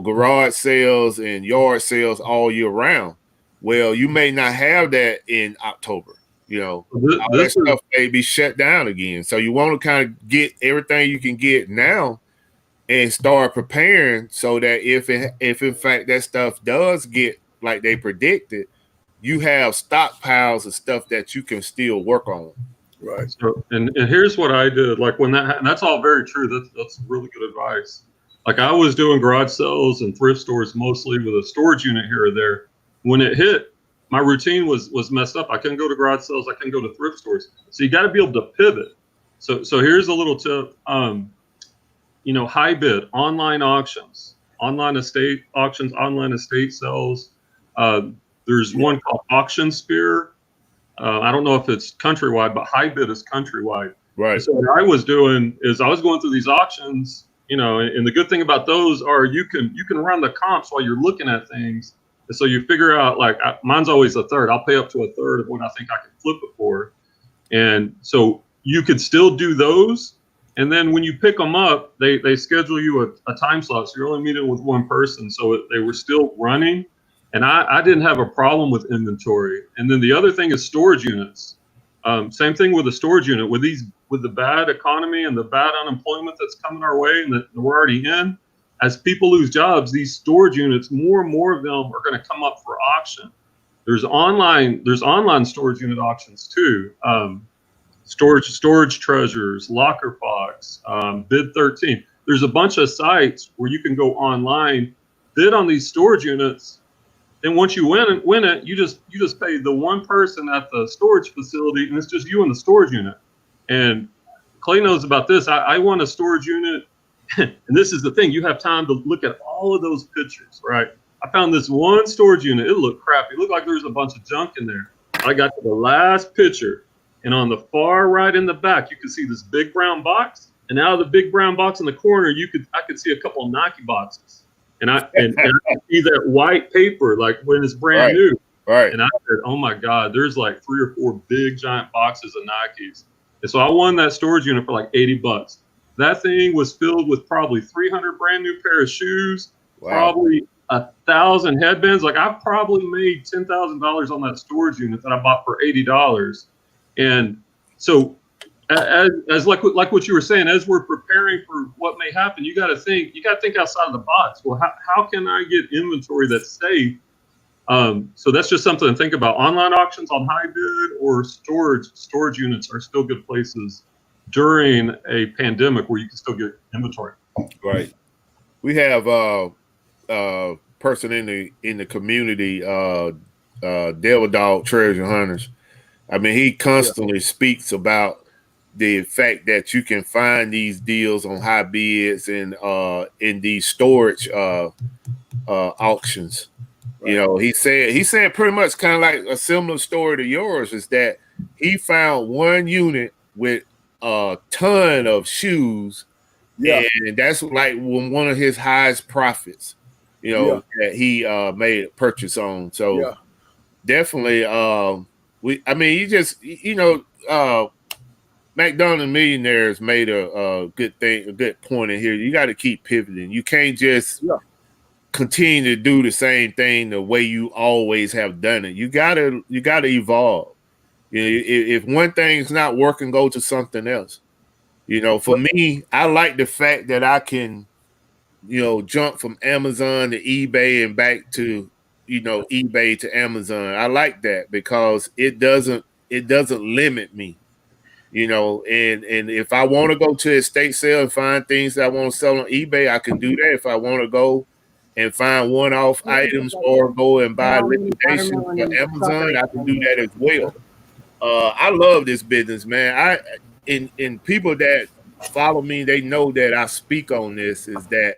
garage sales and yard sales all year round. Well, you may not have that in October. All that stuff may be shut down again. So you want to kind of get everything you can get now and start preparing so that if in fact that stuff does get like they predicted, you have stockpiles of stuff that you can still work on. Right. So, and here's what I did. Like when and that's all very true. That's really good advice. Like I was doing garage sales and thrift stores mostly with a storage unit here or there. When it hit, my routine was messed up. I couldn't go to garage sales. I couldn't go to thrift stores. So you got to be able to pivot. So here's a little tip. High bid, online auctions, online estate auctions, online estate sales. There's one called Auction Spear. I don't know if it's countrywide, but high bid is countrywide. Right. So what I was doing is I was going through these auctions, and the good thing about those are you can run the comps while you're looking at things. And so you figure out, like, mine's always a third. I'll pay up to a third of what I think I can flip it for. And so you could still do those. And then when you pick them up, they schedule you a time slot. So you're only meeting with one person. So they were still running. And I didn't have a problem with inventory. And then the other thing is storage units. Same thing with the storage unit. With the bad economy and the bad unemployment that's coming our way and that we're already in, as people lose jobs, these storage units, more and more of them are going to come up for auction. There's online storage unit auctions too. Storage Treasures, Locker Fox, Bid 13. There's a bunch of sites where you can go online, bid on these storage units, and once you win it, you just pay the one person at the storage facility, and it's just you and the storage unit. And Clay knows about this. I won a storage unit and this is the thing, you have time to look at all of those pictures, right? I found this one storage unit. It looked crappy. It looked like there was a bunch of junk in there. I got to the last picture, and on the far right in the back, you could see this big brown box. And out of the big brown box in the corner, I could see a couple of Nike boxes. And I could see that white paper, like when it's brand new. Right. And I said, oh my God, there's like 3 or 4 big giant boxes of Nikes. And so I won that storage unit for like $80. That thing was filled with probably 300 brand new pair of shoes, probably 1,000 headbands. Like I probably made $10,000 on that storage unit that I bought for $80. And so as like what you were saying, as we're preparing for what may happen, you got to think outside of the box. Well, how can I get inventory that's safe? So that's just something to think about. Online auctions on HiBid or storage units are still good places during a pandemic where you can still get inventory. Right. We have a person in the community, Devil Dog Treasure Hunters. I mean, he constantly speaks about the fact that you can find these deals on HiBids and in these storage auctions. Right. You know, he said pretty much kind of like a similar story to yours, is that he found one unit with a ton of shoes, and that's like one of his highest profits, you know, that he made a purchase on. So definitely, McDonald Millionaires made a good point in here. You got to keep pivoting. You can't just continue to do the same thing the way you always have done it. You gotta evolve. You know, if one thing's not working, go to something else. You know, for me, I like the fact that I can, you know, jump from Amazon to eBay and back to, you know, eBay to Amazon. I like that because it doesn't limit me. You know, and if I want to go to a estate sale and find things that I want to sell on eBay, I can do that. If I want to go and find one-off items or go and buy liquidation for Amazon, I can do that as well. I love this business, man. And people that follow me, they know that I speak on this, is that,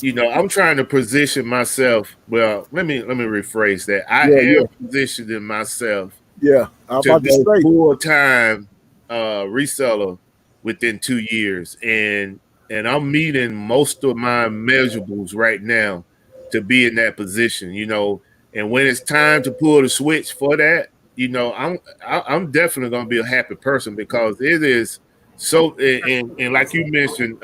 you know, I'm trying to position myself. Well, let me rephrase that. I am positioning myself I'm about to be full-time reseller within 2 years. And I'm meeting most of my measurables right now to be in that position, you know. And when it's time to pull the switch for that, you know, I'm definitely gonna be a happy person, because it is so. And like you mentioned,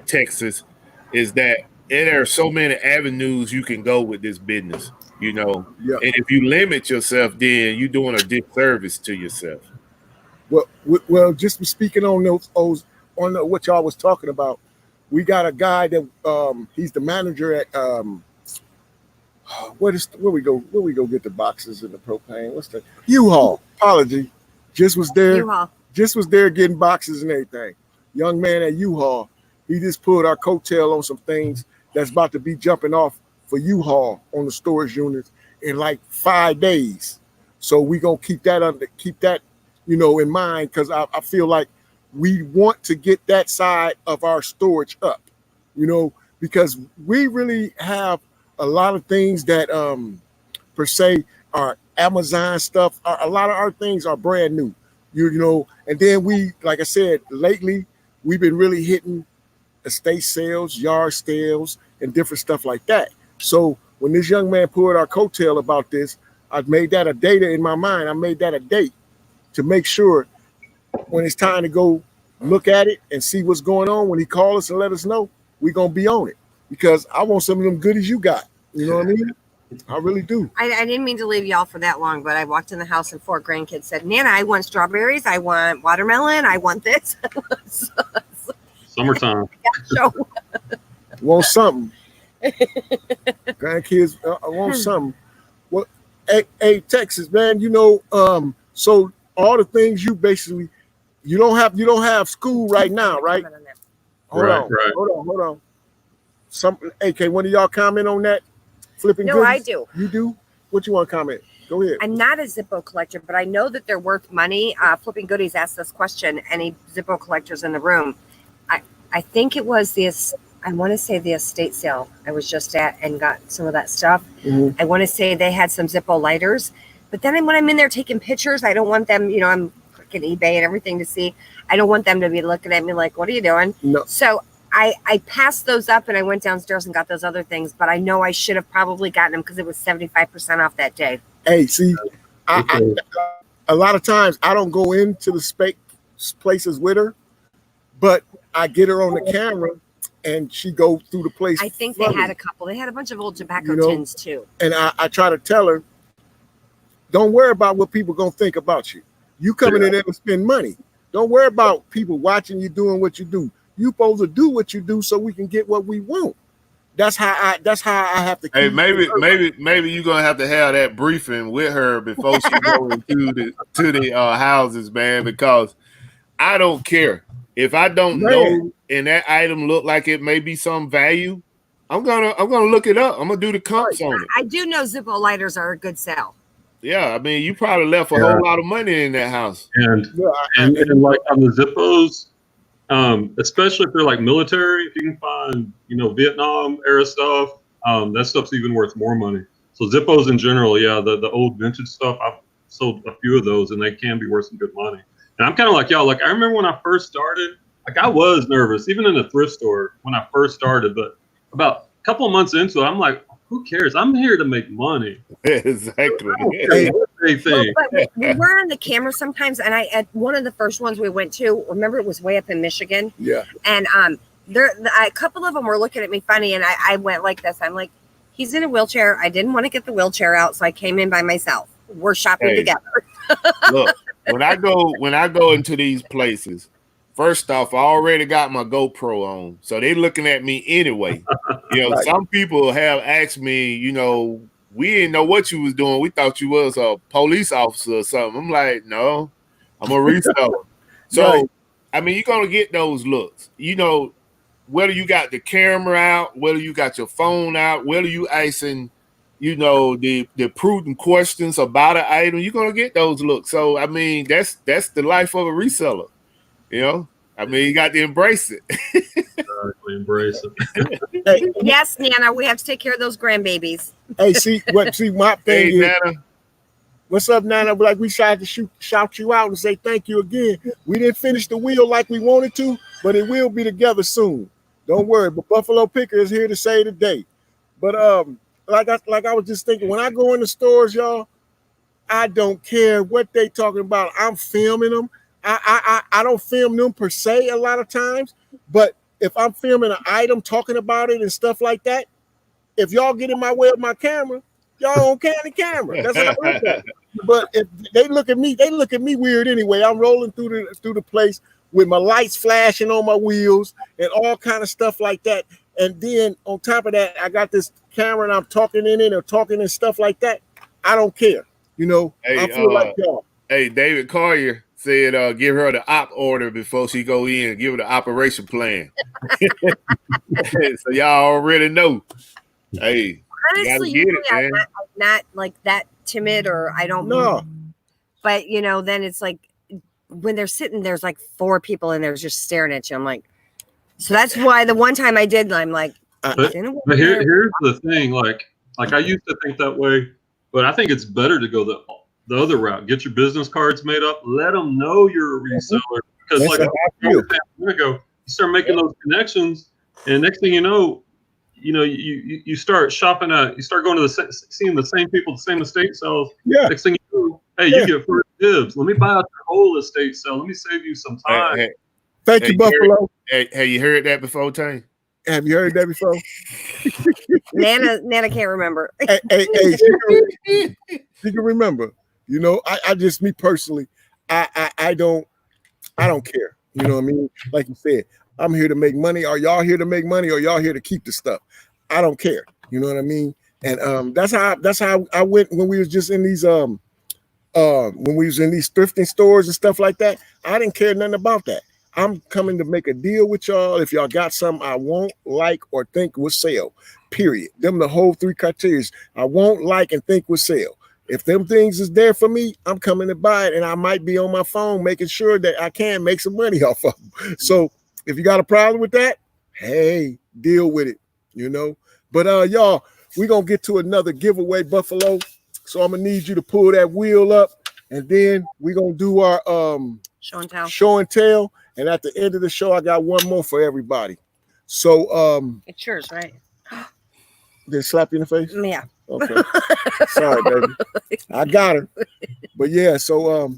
Texas, is that there are so many avenues you can go with this business, you know. And if you limit yourself, then you're doing a disservice to yourself. Well, just speaking on those what y'all was talking about, we got a guy that he's the manager at where we go get the boxes and the propane. What's the U-Haul? Apology, just was there getting boxes and everything. Young man at U-Haul, he just pulled our coattail on some things that's about to be jumping off for U-Haul on the storage units in like 5 days. So we gonna keep that you know, in mind, because I feel like we want to get that side of our storage up, you know, because we really have a lot of things that per se are Amazon stuff. A lot of our things are brand new, you know, and then we, like I said, lately we've been really hitting estate sales, yard sales, and different stuff like that. So when this young man pulled our coattail about this, I made that a data in my mind. I made that a date to make sure when it's time to go look at it and see what's going on, when he calls us and let us know, we're going to be on it, because I want some of them goodies you got. You know what I mean? I really do. I didn't mean to leave y'all for that long, but I walked in the house and 4 grandkids said, Nana, I want strawberries. I want watermelon. I want this. Summertime. Want something. Grandkids want something. Well, hey, Texas, man, you know, so all the things you basically, you don't have school right now, right? Hold on. Can one of y'all comment on that? Flipping No, goodies? I do. You do? What you want to comment? Go ahead. I'm not a Zippo collector, but I know that they're worth money. Flipping Goodies asked this question. Any Zippo collectors in the room? I think it was I want to say the estate sale I was just at and got some of that stuff. Mhm. I want to say they had some Zippo lighters, but then when I'm in there taking pictures, I don't want them, I'm clicking eBay and everything to see. I don't want them to be looking at me like, what are you doing? No. So I passed those up and I went downstairs and got those other things, but I know I should have probably gotten them because it was 75% off that day. Hey, see, a lot of times I don't go into the places with her, but I get her on the camera and she goes through the place. I think they had a couple. They had a bunch of old tobacco tins too. And I try to tell her, don't worry about what people going to think about you. You coming in there to spend money. Don't worry about people watching you doing what you do. You supposed to do what you do so we can get what we want. That's how I have to. Hey, maybe you're gonna have to have that briefing with her before she goes to the houses, man. Because I don't care if I don't know and that item look like it may be some value. I'm gonna look it up. I'm gonna do the comps on it. I do know Zippo lighters are a good sell. Yeah, I mean, you probably left a whole lot of money in that house. And like on the Zippos, especially if they're like military, if you can find, Vietnam era stuff, that stuff's even worth more money. So Zippos in general, yeah, the old vintage stuff, I've sold a few of those and they can be worth some good money. And I'm kind of like y'all, like I remember when I first started, like I was nervous, even in the thrift store when I first started, but about a couple of months into it, I'm like, who cares? I'm here to make money. Exactly. But we were on the camera sometimes, and at one of the first ones we went to, remember it was way up in Michigan. Yeah. And a couple of them were looking at me funny, and I went like this. I'm like, he's in a wheelchair. I didn't want to get the wheelchair out, so I came in by myself. We're shopping together. Look, when I go into these places, first off, I already got my GoPro on, so they looking at me anyway. Right. Some people have asked me, we didn't know what you was doing. We thought you was a police officer or something. I'm like, no, I'm a reseller. So, I mean, you're gonna get those looks. Whether you got the camera out, whether you got your phone out, whether you asking, the prudent questions about an item, you're gonna get those looks. So, I mean, that's the life of a reseller. I mean, you got to embrace it. Exactly, embrace it. Yes, Nana, we have to take care of those grandbabies. Hey, see my thing is, Nana. What's up, Nana? Like we tried to shout you out and say thank you again. We didn't finish the wheel like we wanted to, but it will be together soon. Don't worry. But Buffalo Picker is here to save the day. But like I was just thinking, when I go in the stores, y'all, I don't care what they talking about. I'm filming them. I don't film them per se a lot of times, but if I'm filming an item, talking about it and stuff like that, if y'all get in my way of my camera, y'all don't carry the camera. That's what I look at. But if they look at me weird anyway. I'm rolling through the place with my lights flashing on my wheels and all kind of stuff like that. And then on top of that, I got this camera and I'm talking in it or talking and stuff like that. I don't care. Hey, I feel like y'all. Hey, David Collier said give her the op order before she go in, give her the operation plan. So y'all already know. Hey, honestly, you gotta get it, man. I'm not like that timid, or I don't know. But then it's like when they're sitting, there's like 4 people and they're just staring at you. I'm like, so that's why the one time I did, I'm like, but here's the thing, like I used to think that way, but I think it's better to go the other route. Get your business cards made up. Let them know you're a reseller, because like a minute ago, you start making those connections, and next thing you know, you start shopping at, you start going to seeing the same people, the same estate sales. Yeah. Next thing you know, hey, you get first dibs. Let me buy out your whole estate sale. Let me save you some time. Thank you, Buffalo. Hey, you heard that before, Tane? Have you heard that before? Nana can't remember. Hey, she can remember. I just, me personally, I don't care. You know what I mean? Like you said, I'm here to make money. Are y'all here to make money, or y'all here to keep the stuff? I don't care. You know what I mean? And that's how I went when we was just in these when we was in these thrifting stores and stuff like that. I didn't care nothing about that. I'm coming to make a deal with y'all. If y'all got something I won't like or think will sell, period. Them the whole 3 criteria. I won't like and think will sell. If them things is there for me, I'm coming to buy it, and I might be on my phone making sure that I can make some money off of them. So If you got a problem with that, hey, deal with it, you know. But y'all, we're gonna get to another giveaway, Buffalo. So I'm gonna need you to pull that wheel up, and then we're gonna do our Show and tell. show and tell. And at the end of the show, I got one more for everybody. So It's yours, right? did it slap you in the face? Yeah. Okay. Sorry, baby. I got her. But yeah, so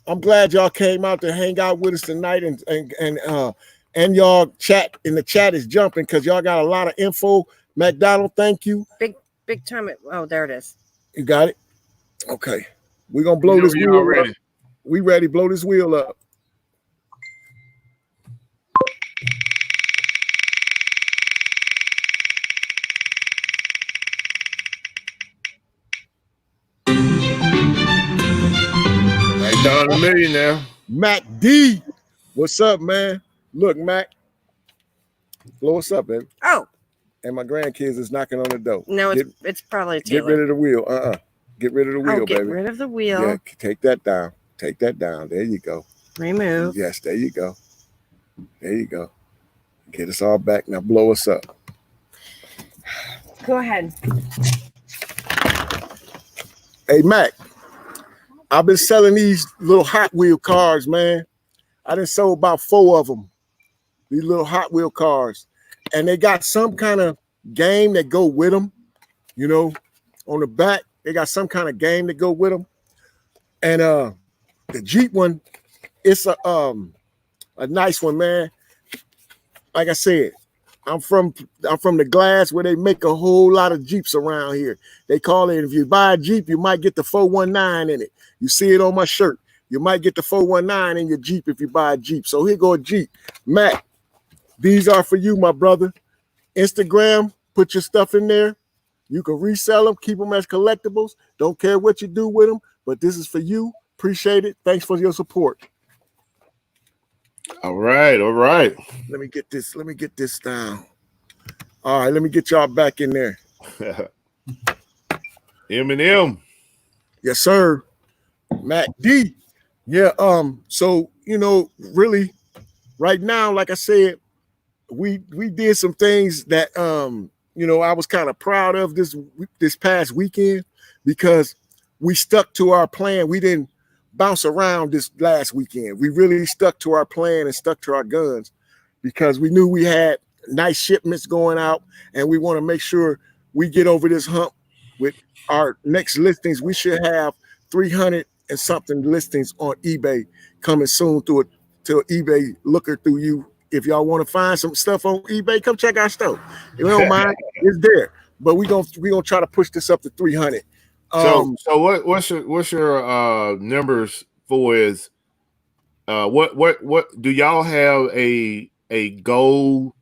I'm glad y'all came out to hang out with us tonight, and y'all chat in the chat is jumping because y'all got a lot of info. McDonald, thank you. Big time. Oh, there it is. You got it? Okay. We're gonna blow this wheel ready. up. We ready, blow this wheel up. Right down $1 million now. Mac D, what's up, man? Look, Mac, blow us up, baby. Oh, And my grandkids is knocking on the door. no, it's probably a Get Taylor. rid of the wheel. Get rid of the wheel, Get baby. rid of the wheel. Yeah, take that down. Take that down. There you go. Remove. Yes, there you go. There you go. Get us all back. Now blow us up. Go ahead. Hey, Mac, I've been selling these little Hot Wheel cars, man. I done sold about 4 of them. These little Hot Wheel cars. And they got some kind of game that go with them. You know, on the back, they got some kind of game that go with them. And the Jeep one, it's a nice one, man. Like I said, I'm from the Glass where they make a whole lot of Jeeps around here. They call it, if you buy a Jeep, you might get the 419 in it. You see it on my shirt. You might get the 419 in your Jeep if you buy a Jeep. So here go a Jeep. Mac, these are for you, my brother. Instagram, put your stuff in there. You can resell them, keep them as collectibles. Don't care what you do with them, but this is for you. Appreciate it. Thanks for your support. All right. Let me get this down. All right, let me get y'all back in there. Eminem. Yes, sir. Mac D. Yeah, so you know, really, right now, like I said, we did some things that you know, I was kind of proud of this past weekend because we stuck to our plan. We didn't bounce around this last weekend. We really stuck to our plan and stuck to our guns because we knew we had nice shipments going out, and we want to make sure we get over this hump with our next listings. We should have 300 and something listings on eBay coming soon to eBay looker through you. If y'all want to find some stuff on eBay, come check our stuff. If you don't mind, it's there. But we gonna try to push this up to 300. So what's your numbers for is what do y'all have a goal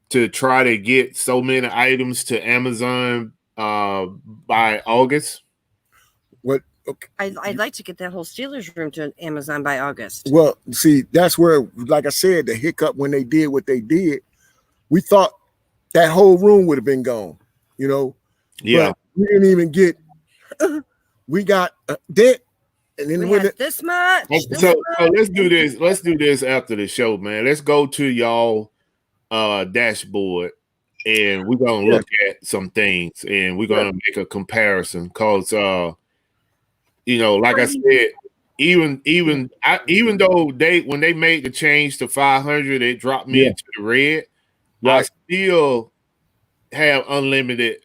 to try to get so many items to Amazon by August? What? Okay. I'd like to get that whole Steelers room to Amazon by August. Well, see, that's where, like I said, the hiccup when they did what they did, we thought that whole room would have been gone, you know. Yeah, but we didn't even get. We got debt, and then we had this much. So let's do this. Let's do this after the show, man. Let's go to y'all dashboard, and we're gonna look at some things, and we're gonna make a comparison. Cause you know, like I said, even though when they made the change to 500, it dropped me into the red. I still have unlimited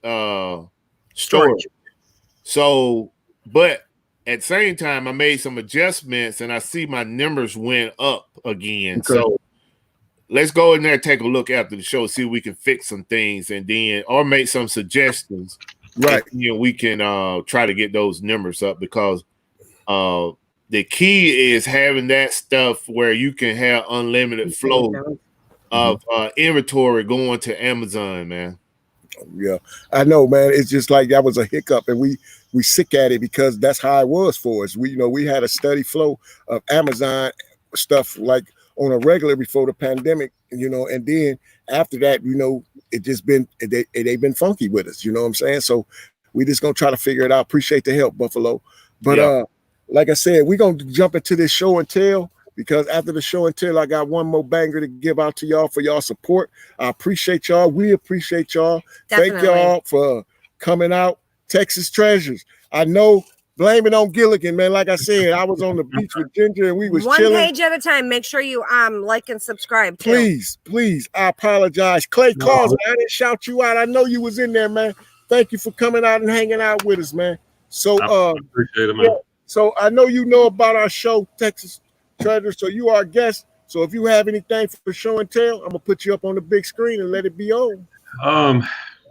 storage. So, but at the same time, I made some adjustments, and I see my numbers went up again. Okay. So let's go in there and take a look after the show, see if we can fix some things, and then or make some suggestions. Right. And, you know, we can try to get those numbers up because the key is having that stuff where you can have unlimited flow of inventory going to Amazon, man. Yeah, I know, man. It's just like that was a hiccup, and we sick at it because that's how it was for us. We had a steady flow of Amazon stuff like on a regular before the pandemic, you know, and then after that, you know, it just been they've been funky with us, you know what I'm saying? So we just gonna try to figure it out. Appreciate the help, Buffalo. But like I said, we're gonna jump into this show and tell because after the show and tell, I got one more banger to give out to y'all for y'all support. I appreciate y'all. We appreciate y'all. Definitely. Thank y'all for coming out. Texas Treasures. I know, blame it on Gilligan, man. Like I said, I was on the beach with Ginger and we was one chilling. page at a time. Make sure you like and subscribe too. Please, I apologize. Clay Cosby, I didn't shout you out. I know you was in there, man. Thank you for coming out and hanging out with us, man. So I appreciate it, man. yeah, so I know you know about our show, Texas Treasure. So you are a guest. So if you have anything for show and tell, I'm gonna put you up on the big screen and let it be on.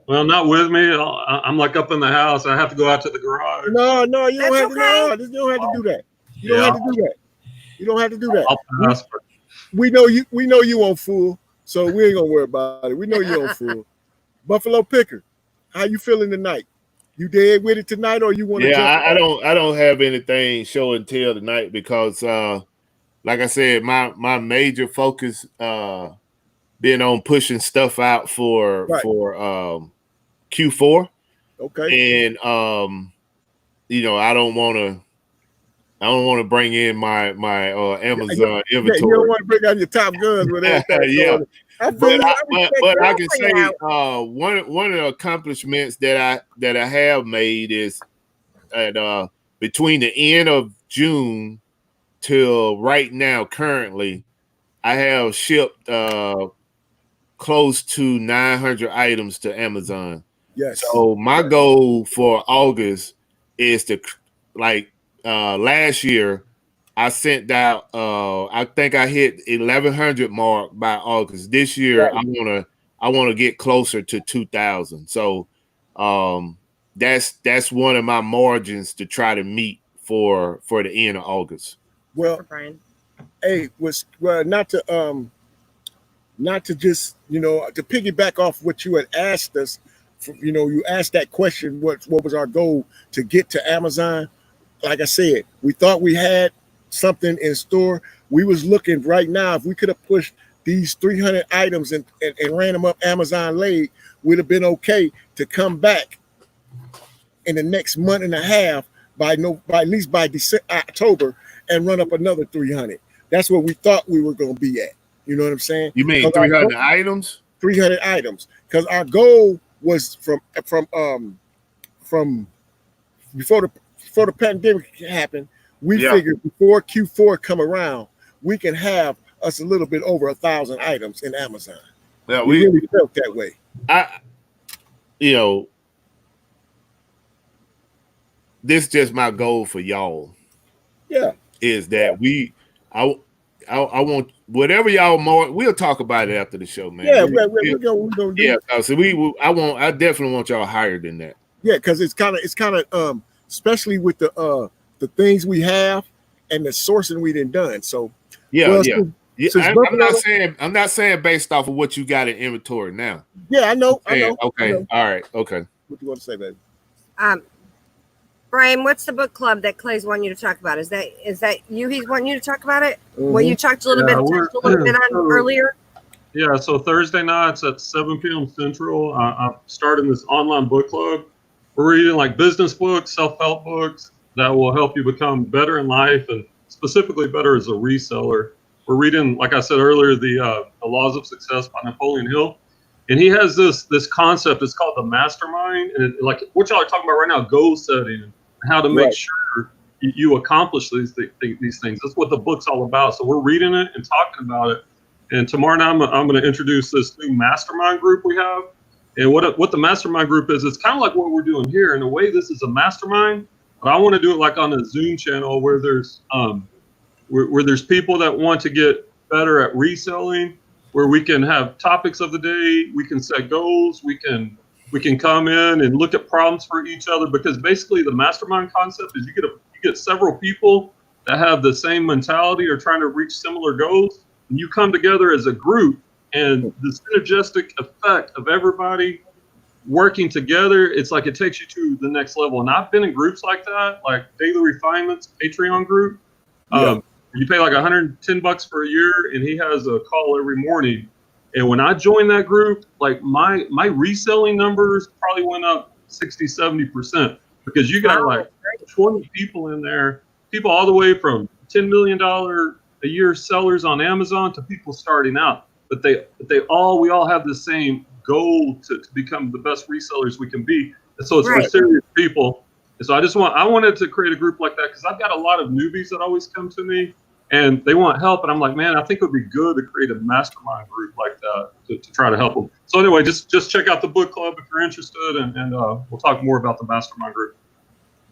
Well, not with me. I'm like up in the house. I have to go out to the garage. No, you don't That's have okay. to. No, you don't have to do that. You don't have to do that. You don't have to do that. I'll pass. We know you. We know you on full, so we ain't gonna worry about it. We know you on full. Buffalo Picker, how you feeling tonight? You dead with it tonight, or you want to? Yeah, I don't have anything show and tell tonight because, like I said, my major focus been on pushing stuff out for Q4. Okay. And you know, I don't want to bring in my Amazon inventory. Yeah, you don't want to bring out your top guns with everything. Yeah. But I can say one one of the accomplishments that I have made is at between the end of June till right now, currently, I have shipped close to 900 items to Amazon. Yes. So my goal for August is to, like last year, I sent out. I think I hit 1,100 mark by August. This year, right. I wanna get closer to 2,000. So that's one of my margins to try to meet for the end of August. Well, hey, not to just, you know, to piggyback off what you had asked us. You know, you asked that question, what was our goal to get to Amazon? Like I said, we thought we had something in store. We was looking right now, if we could have pushed these 300 items and ran them up Amazon late, we'd have been okay to come back in the next month and a half by at least by October and run up another 300. That's what we thought we were going to be at. You know what I'm saying? You mean 300 items? 300 items, because our goal was from before the pandemic happened. We figured before Q4 come around, we can have us a little bit over 1,000 items in Amazon. Yeah, we really felt that way. This just my goal for y'all. Yeah, is that I want whatever y'all more. We'll talk about it after the show, man. Yeah, we're gonna do. Yeah, so I definitely want y'all higher than that. Yeah, because it's kind of especially with the things we have and the sourcing we done. So I'm not saying based off of what you got in inventory now. Yeah, I know. Okay, I know. All right, okay. What do you want to say, baby? Brian, what's the book club that Clay's wanting you to talk about? Is that you? He's wanting you to talk about it. Mm-hmm. Well, you talked a little bit on earlier. Yeah, so Thursday nights at 7 p.m. Central, I'm starting this online book club. We're reading like business books, self-help books that will help you become better in life and specifically better as a reseller. We're reading, like I said earlier, the Laws of Success by Napoleon Hill. And he has this concept. It's called the mastermind. And like what y'all are talking about right now, goal setting, how to make sure you accomplish these things. That's what the book's all about. So we're reading it and talking about it. And tomorrow night, I'm going to introduce this new mastermind group we have. And what the mastermind group is, it's kind of like what we're doing here. In a way, this is a mastermind, but I want to do it like on a Zoom channel where there's people that want to get better at reselling, where we can have topics of the day, we can set goals, we can come in and look at problems for each other, because basically the mastermind concept is you get several people that have the same mentality or trying to reach similar goals, and you come together as a group, and the synergistic effect of everybody working together, it's like it takes you to the next level. And I've been in groups like that, like Daily Refinements Patreon group. You pay like $110 for a year, and he has a call every morning. And when I joined that group, like my reselling numbers probably went up 60-70%, because you got like 20 people in there, people all the way from $10 million a year sellers on Amazon to people starting out. But we all have the same goal to become the best resellers we can be. And so it's for Right. serious people. And so I wanted to create a group like that because I've got a lot of newbies that always come to me and they want help. And I'm like, man, I think it would be good to create a mastermind group like that to try to help them. So anyway, just check out the book club if you're interested, and we'll talk more about the mastermind group.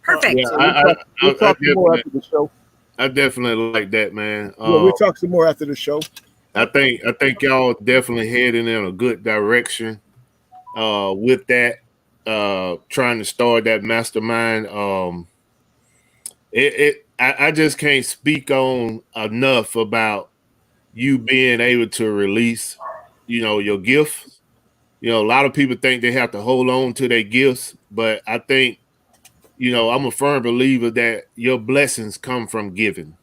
Perfect. Yeah, We'll talk some more after the show. I definitely like that, man. Yeah, we'll talk some more after the show. I think y'all definitely heading in a good direction with that. Trying to start that mastermind. I just can't speak on enough about you being able to release, your gift. A lot of people think they have to hold on to their gifts, but I think, I'm a firm believer that your blessings come from giving.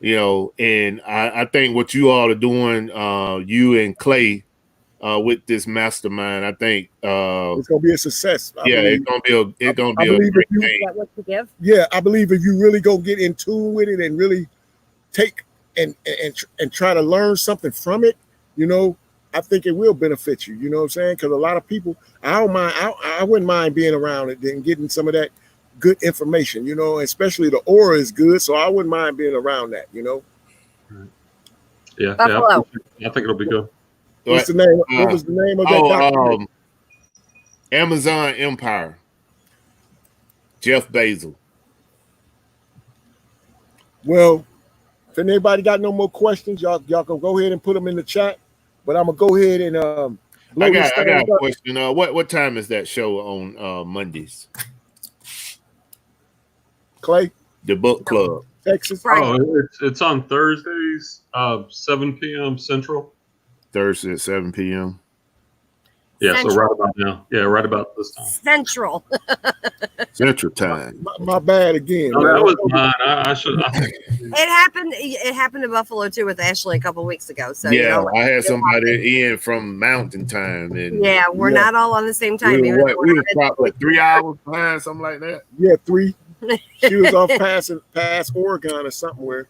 And I think what you all are doing, you and Clay, with this mastermind, I think It's gonna be a success. it's gonna be a great thing. Is that what you give? Yeah, I believe if you really go get in tune with it and really take and try to learn something from it, I think it will benefit you. You know what I'm saying? Because a lot of people, I wouldn't mind being around it and getting some of that good information. Especially the aura is good, so I wouldn't mind being around that. Yeah, Buffalo. I think it'll be good. What's the name? What was the name of that documentary? Amazon Empire. Jeff Bezos. Well, if anybody got no more questions, y'all can go ahead and put them in the chat. But I'm gonna go ahead and I got a question. What time is that show on Mondays? Clay, The book club. Texas. Right. Oh, it's on Thursdays, 7 p.m. Central. Thursday at 7 p.m. Yeah, so Central. right about now. Yeah, right about this time. Central. Central time. My bad again. No, man. that was mine. I should. It happened to Buffalo too with Ashley a couple weeks ago. So I had somebody in from Mountain Time, and yeah, we're not all on the same time. we even were though we're what, 3 hours behind, something like that. Yeah, 3. She was off past Oregon or somewhere.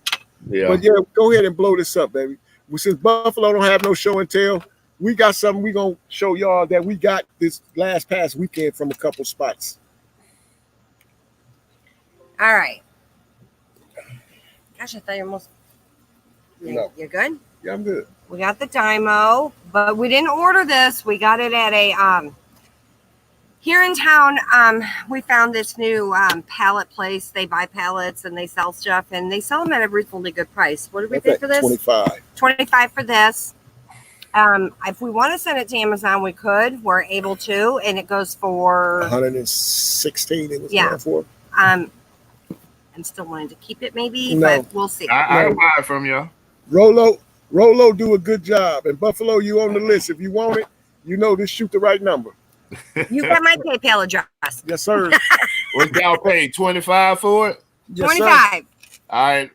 Yeah. But yeah, go ahead and blow this up, baby. Well, since Buffalo don't have no show and tell, we got something we gonna show y'all that we got this past weekend from a couple spots. All right. Gosh, I thought you almost. No. You're good. Yeah, I'm good. We got the Dymo, but we didn't order this. We got it at a here in town. We found this new pallet place. They buy pallets and they sell stuff, and they sell them at a reasonably good price. What did we pay for this? 25. $25 for this. If we want to send it to Amazon, we could. We're able to, and it goes for 116. It was Yeah. going for. I'm still wanting to keep it, maybe, No. but we'll see. I can buy it from you. Rolo do a good job, and Buffalo, you on the list. If you want it, just shoot the right number. You got my PayPal address. Yes, sir. What y'all pay? 25 for it? Yes, sir. 25. All right.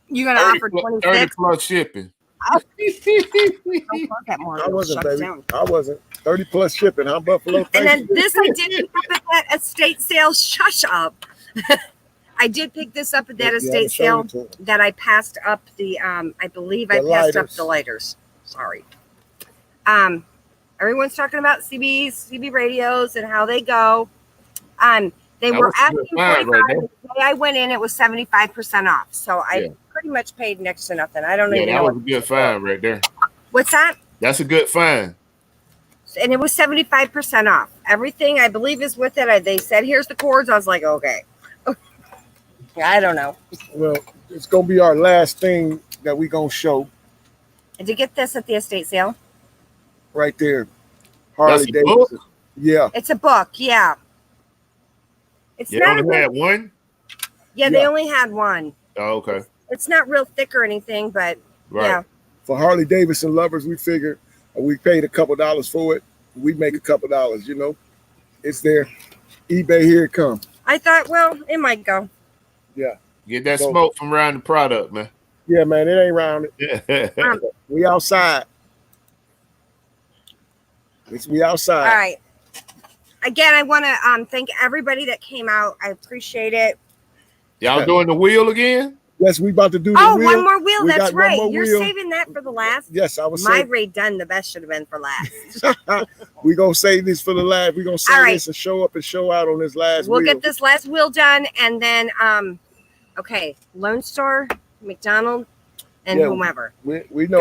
You gonna 30 offer plus- 26? 30 plus shipping. Don't plug that more. I wasn't, Shut baby. down. I wasn't. 30 plus shipping, huh, Buffalo? And Thank then you. this I did pick up at that estate sale. Shush up. I did pick this up at that Yeah, estate show it sale to 'em. that I passed up the I believe I The passed up lighters. the lighters. Sorry. Everyone's talking about CB radios and how they go. They That were was a good asking find 45. right The day I went in, it was 75% off. So I Yeah. pretty much paid next to nothing. I don't Yeah, even that know was a good find right there. what's that. That's a good find. And it was 75% off. Everything I believe is with it. They said, here's the cords. I was like, okay. I don't know. Well, it's going to be our last thing that we going to show I did get this at the estate sale. right there. That's Harley a book? Davidson. Yeah. It's a book. Yeah. It's You not. only had one? Yeah, they Yeah. only had one. Oh, okay. It's not real thick or anything, but Right. yeah. For Harley Davidson lovers, we figured we paid a couple dollars for it. We make a couple dollars, It's there. eBay, here it comes. I thought, well, it might go. Get that So- smoke from around the product, man. Yeah, man, it ain't round it. We outside. We outside. All right. Again, I want to thank everybody that came out. I appreciate it. Y'all doing the wheel again? Yes, we about to do the Oh, wheel. one more wheel. We That's got one right. more You're wheel. saving that for the last. Yes, I was My saying. Ray Dunn, the best should have been for last. We're gonna save this for the last. We're gonna save All right. this and show up and show out on this last We'll wheel. get this last wheel done, and then okay, Lone Star, McDonald, and Yeah, whomever. We know.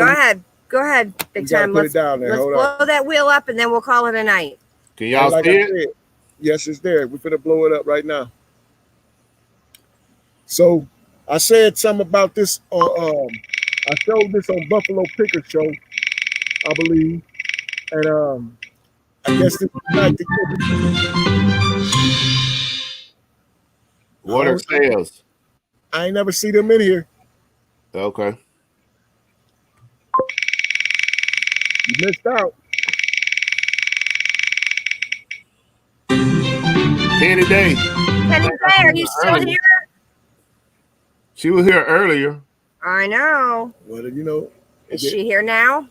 Go ahead, Big We gotta Time. put Let's it down there. let's Hold blow on. that wheel up, and then we'll call it a night. Can y'all Like see I it? said, yes, it's there. We're gonna blow it up right now. So I said something about this. I showed this on Buffalo Picker Show, I believe, and I guess this is like the What are sales? I ain't never see them in here. Okay. You missed out. Penny Day. Penny Day, are you still here? She was here earlier. I know. Well, you know, Is she here now?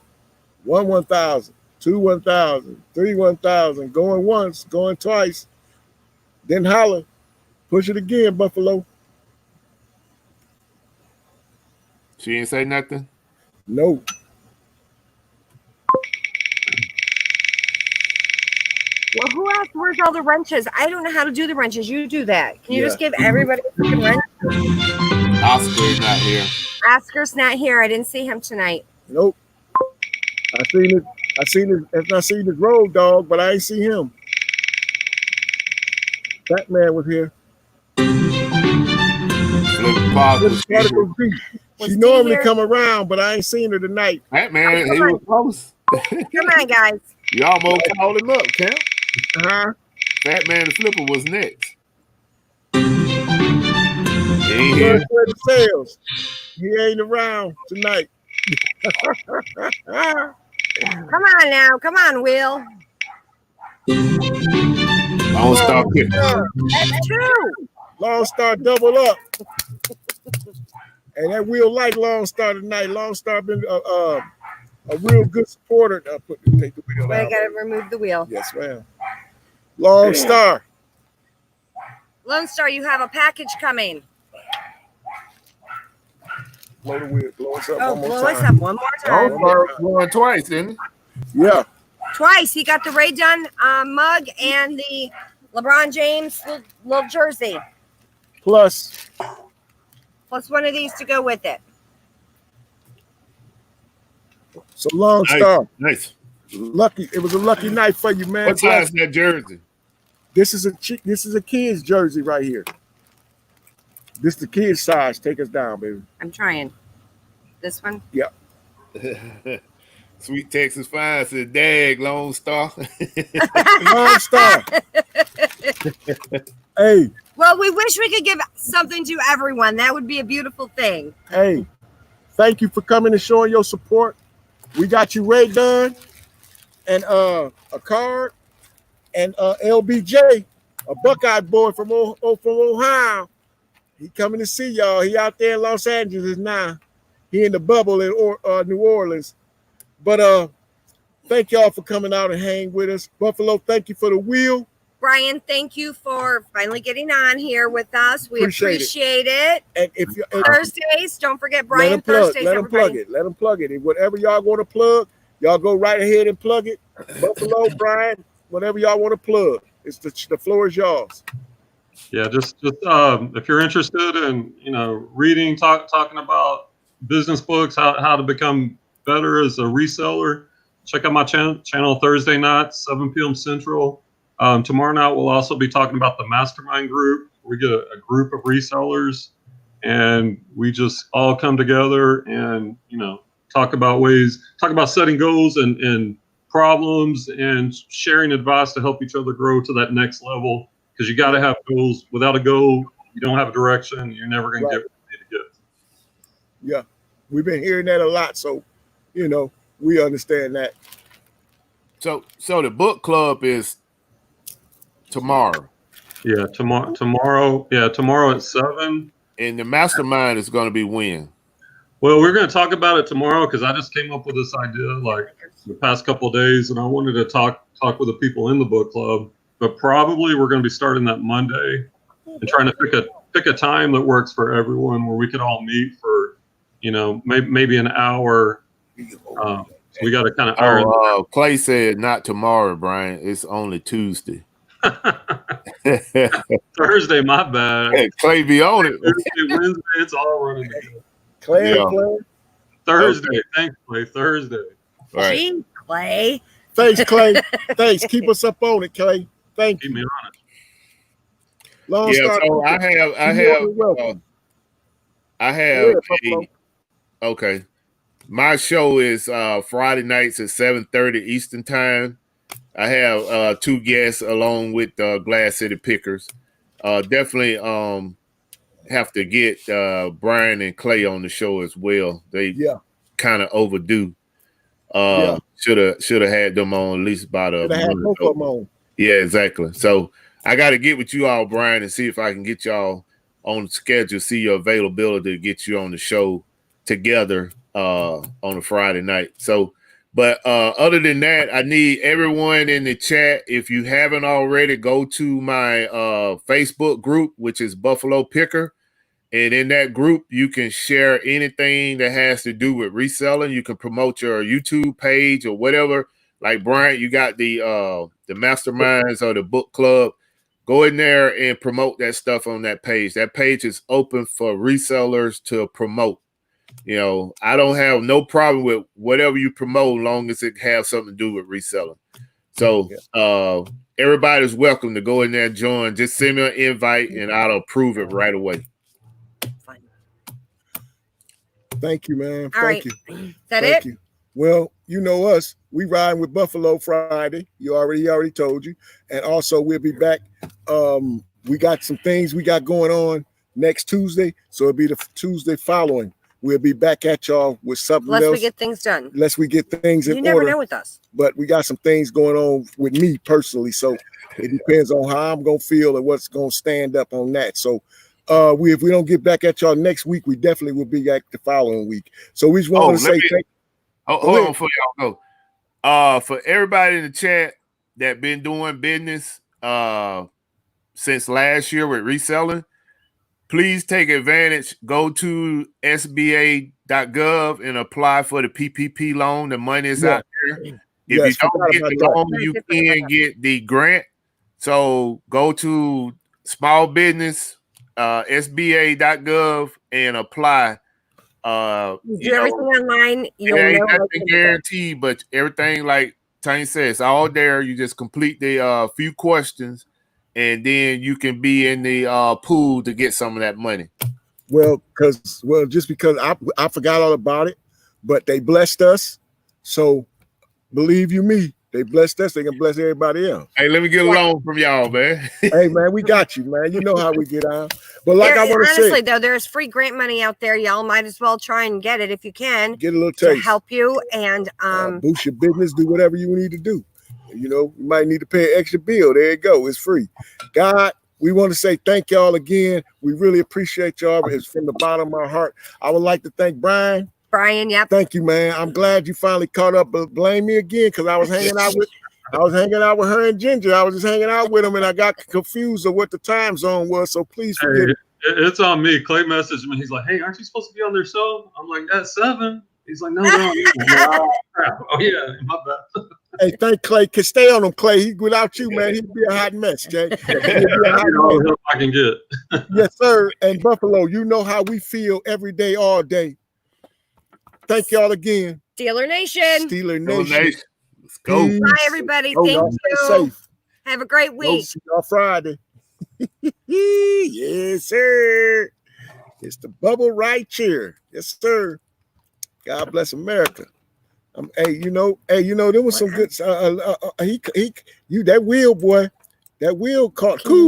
1,000, 2 1,000, 3 1,000, going once, going twice, then holler, push it again, Buffalo. She ain't say nothing. No. Well, who asked where's all the wrenches? I don't know how to do the wrenches. You do that. Can you Yeah. just give everybody a freaking wrench? Oscar is not here. Oscar's not here. I didn't see him tonight. Nope. I seen his road dog, but I ain't see him. That man was here. Flip Park was here. Particle G. Was She he normally here? come around, but I ain't seen her tonight. That man, he was close. Come on, guys. You almost called him up, Cam. Uh-huh. Fat Man the Flipper was next. He ain't here. Where the sales? He ain't around tonight. Come on now. Come on, Will. Lone Star Picker. That's two. Lone Star double up. And that wheel like Lone Star tonight. Lone Star been a real good supporter. Take the wheel Wait, I out. gotta remove the wheel. Yes, ma'am. Lone Star. Lone Star, you have a package coming. Blow the wheel. Blow us up Oh, one more blow us time. up one more Lone time. Star won twice, didn't he? Yeah. Twice. He got the Ray Dunn mug and the LeBron James little jersey. Plus, Plus one of these to go with it. so Lone Star. Nice. Lucky. It was a lucky night for you, man. What size is that jersey? This is a kid's jersey right here. This the kid's size. Take us down, baby. I'm trying. This one? Sweet Texas Fine said, "Dag, Lone Star." Lone Star. Hey, Well, we wish we could give something to everyone. That would be a beautiful thing. hey. Thank you for coming and showing your support. We got you Ray Dunn and a card and LBJ, a Buckeye boy from Ohio. He coming to see y'all. He out there in Los Angeles now. He in the bubble in New Orleans. But thank y'all for coming out and hang with us. Buffalo, thank you for the wheel. Brian, thank you for finally getting on here with us. We Appreciate appreciate it. And if you Thursdays, don't forget let Brian them plug, Thursdays, let them plug everybody. it. Let them plug it. And whatever y'all want to plug, y'all go right ahead and plug it. Buffalo, Brian, whatever y'all want to plug. It's the floor is yours. Yeah, just if you're interested in reading, talking about business books, how to become better as a reseller, check out my channel Thursday nights, 7 p.m. Central. Tomorrow night we'll also be talking about the mastermind group. We get a group of resellers, and we just all come together and talk about setting goals and problems and sharing advice to help each other grow to that next level. Because you got to have goals. Without a goal, you don't have a direction. You're never going to get what you need to get. Yeah, we've been hearing that a lot, so we understand that. So the book club is tomorrow, Yeah, tomorrow. Yeah, tomorrow at 7. and the mastermind is going to be when? Well, we're going to talk about it tomorrow because I just came up with this idea like the past couple of days, and I wanted to talk with the people in the book club. But probably we're going to be starting that Monday and trying to pick a time that works for everyone where we could all meet for, maybe an hour. So we got to kind of iron. Clay said not tomorrow, Brian. It's only Tuesday. Thursday, my bad. Hey, Clay be on it. Thursday, Wednesday, it's all running together. Clay, Yeah. Clay. Thursday, Okay. thanks, Clay. Thursday. All right. Gee, Clay. Thanks, Clay. Thanks. Keep us up on it, Clay. Thank Keep you. me on it. Long Yeah, Star so Pictures. I You're have welcome. I have Yeah, Buffalo. okay. My show is Friday nights at 7:30 Eastern time. I have two guests along with Glass City Pickers. Definitely have to get Brian and Clay on the show as well. They Yeah. kind of overdue. Yeah. Should have had them on at least about a Should have had month both of ago. them on. Yeah, exactly. So I got to get with you all, Brian, and see if I can get y'all on the schedule, see your availability to get you on the show together on a Friday night. So, but other than that, I need everyone in the chat. If you haven't already, go to my Facebook group, which is Buffalo Picker. And in that group, you can share anything that has to do with reselling. You can promote your YouTube page or whatever. Like Brian, you got the masterminds or the book club. Go in there and promote that stuff on that page. That page is open for resellers to promote. I don't have no problem with whatever you promote, as long as it has something to do with reselling. So everybody's welcome to go in there and join. Just send me an invite and I'll approve it right away. Thank you, man. All right. Thank you. Is that Thank it? you. Well, you know us. We riding with Buffalo Friday. He already told you. And also we'll be back. We got some things we got going on next Tuesday. So it'll be the Tuesday following. We'll be back at y'all with something Unless else. we get things done. Unless we get things in You never order. know with us. But we got some things going on with me personally. So it depends on how I'm going to feel and what's going to stand up on that. So if we don't get back at y'all next week, we definitely will be back the following week. So we just want to say thank hold on before y'all go. For everybody in the chat that been doing business since last year with reselling, please take advantage. Go to SBA.gov and apply for the PPP loan. The money is out there. If Yes, you don't get the forgot loan, you can get the grant. So go to small business, SBA.gov and apply. You do everything online. You'll It ain't know nothing guaranteed, but everything, like Tanya says, all there. You just complete the few questions, and then you can be in the pool to get some of that money. Well, just because I forgot all about it, but they blessed us. So believe you me, they blessed us. They can bless everybody else. Hey, let me get a loan from y'all, man. Hey, man, we got you, man. You know how we get on. But like I want to say, honestly, though, there's free grant money out there. Y'all might as well try and get it if you can get a little to taste. help you and boost your business. Do whatever you need to do. You might need to pay an extra bill. There you go. It's free. God, we want to say thank y'all again. We really appreciate y'all. It's from the bottom of my heart. I would like to thank Brian. Yep. Thank you, man. I'm glad you finally caught up, but blame me again because I was hanging out with her and Ginger. I was just hanging out with them and I got confused of what the time zone was. So please forgive me. It's on me. Clay messaged me. He's like, "Hey, aren't you supposed to be on their show?" I'm like, "At 7." He's like, "No, no." Oh, crap. Oh yeah, my bad. Hey, thank Clay. Can stay on him, Clay. Without you, man, he'd be a hot mess, Jay. He'd be a hot mess. Help I can get. Yes, sir. And Buffalo, you know how we feel every day, all day. Thank y'all again. Steeler Nation. Steeler Nation. Let's go. Peace. Bye, everybody. Oh, Thank y'all you. stay safe. Have a great We'll week. see y'all Friday. Yes, sir. It's the bubble right here. Yes, sir. God bless America. Hey, there was some good. That wheel, boy. That wheel caught cool.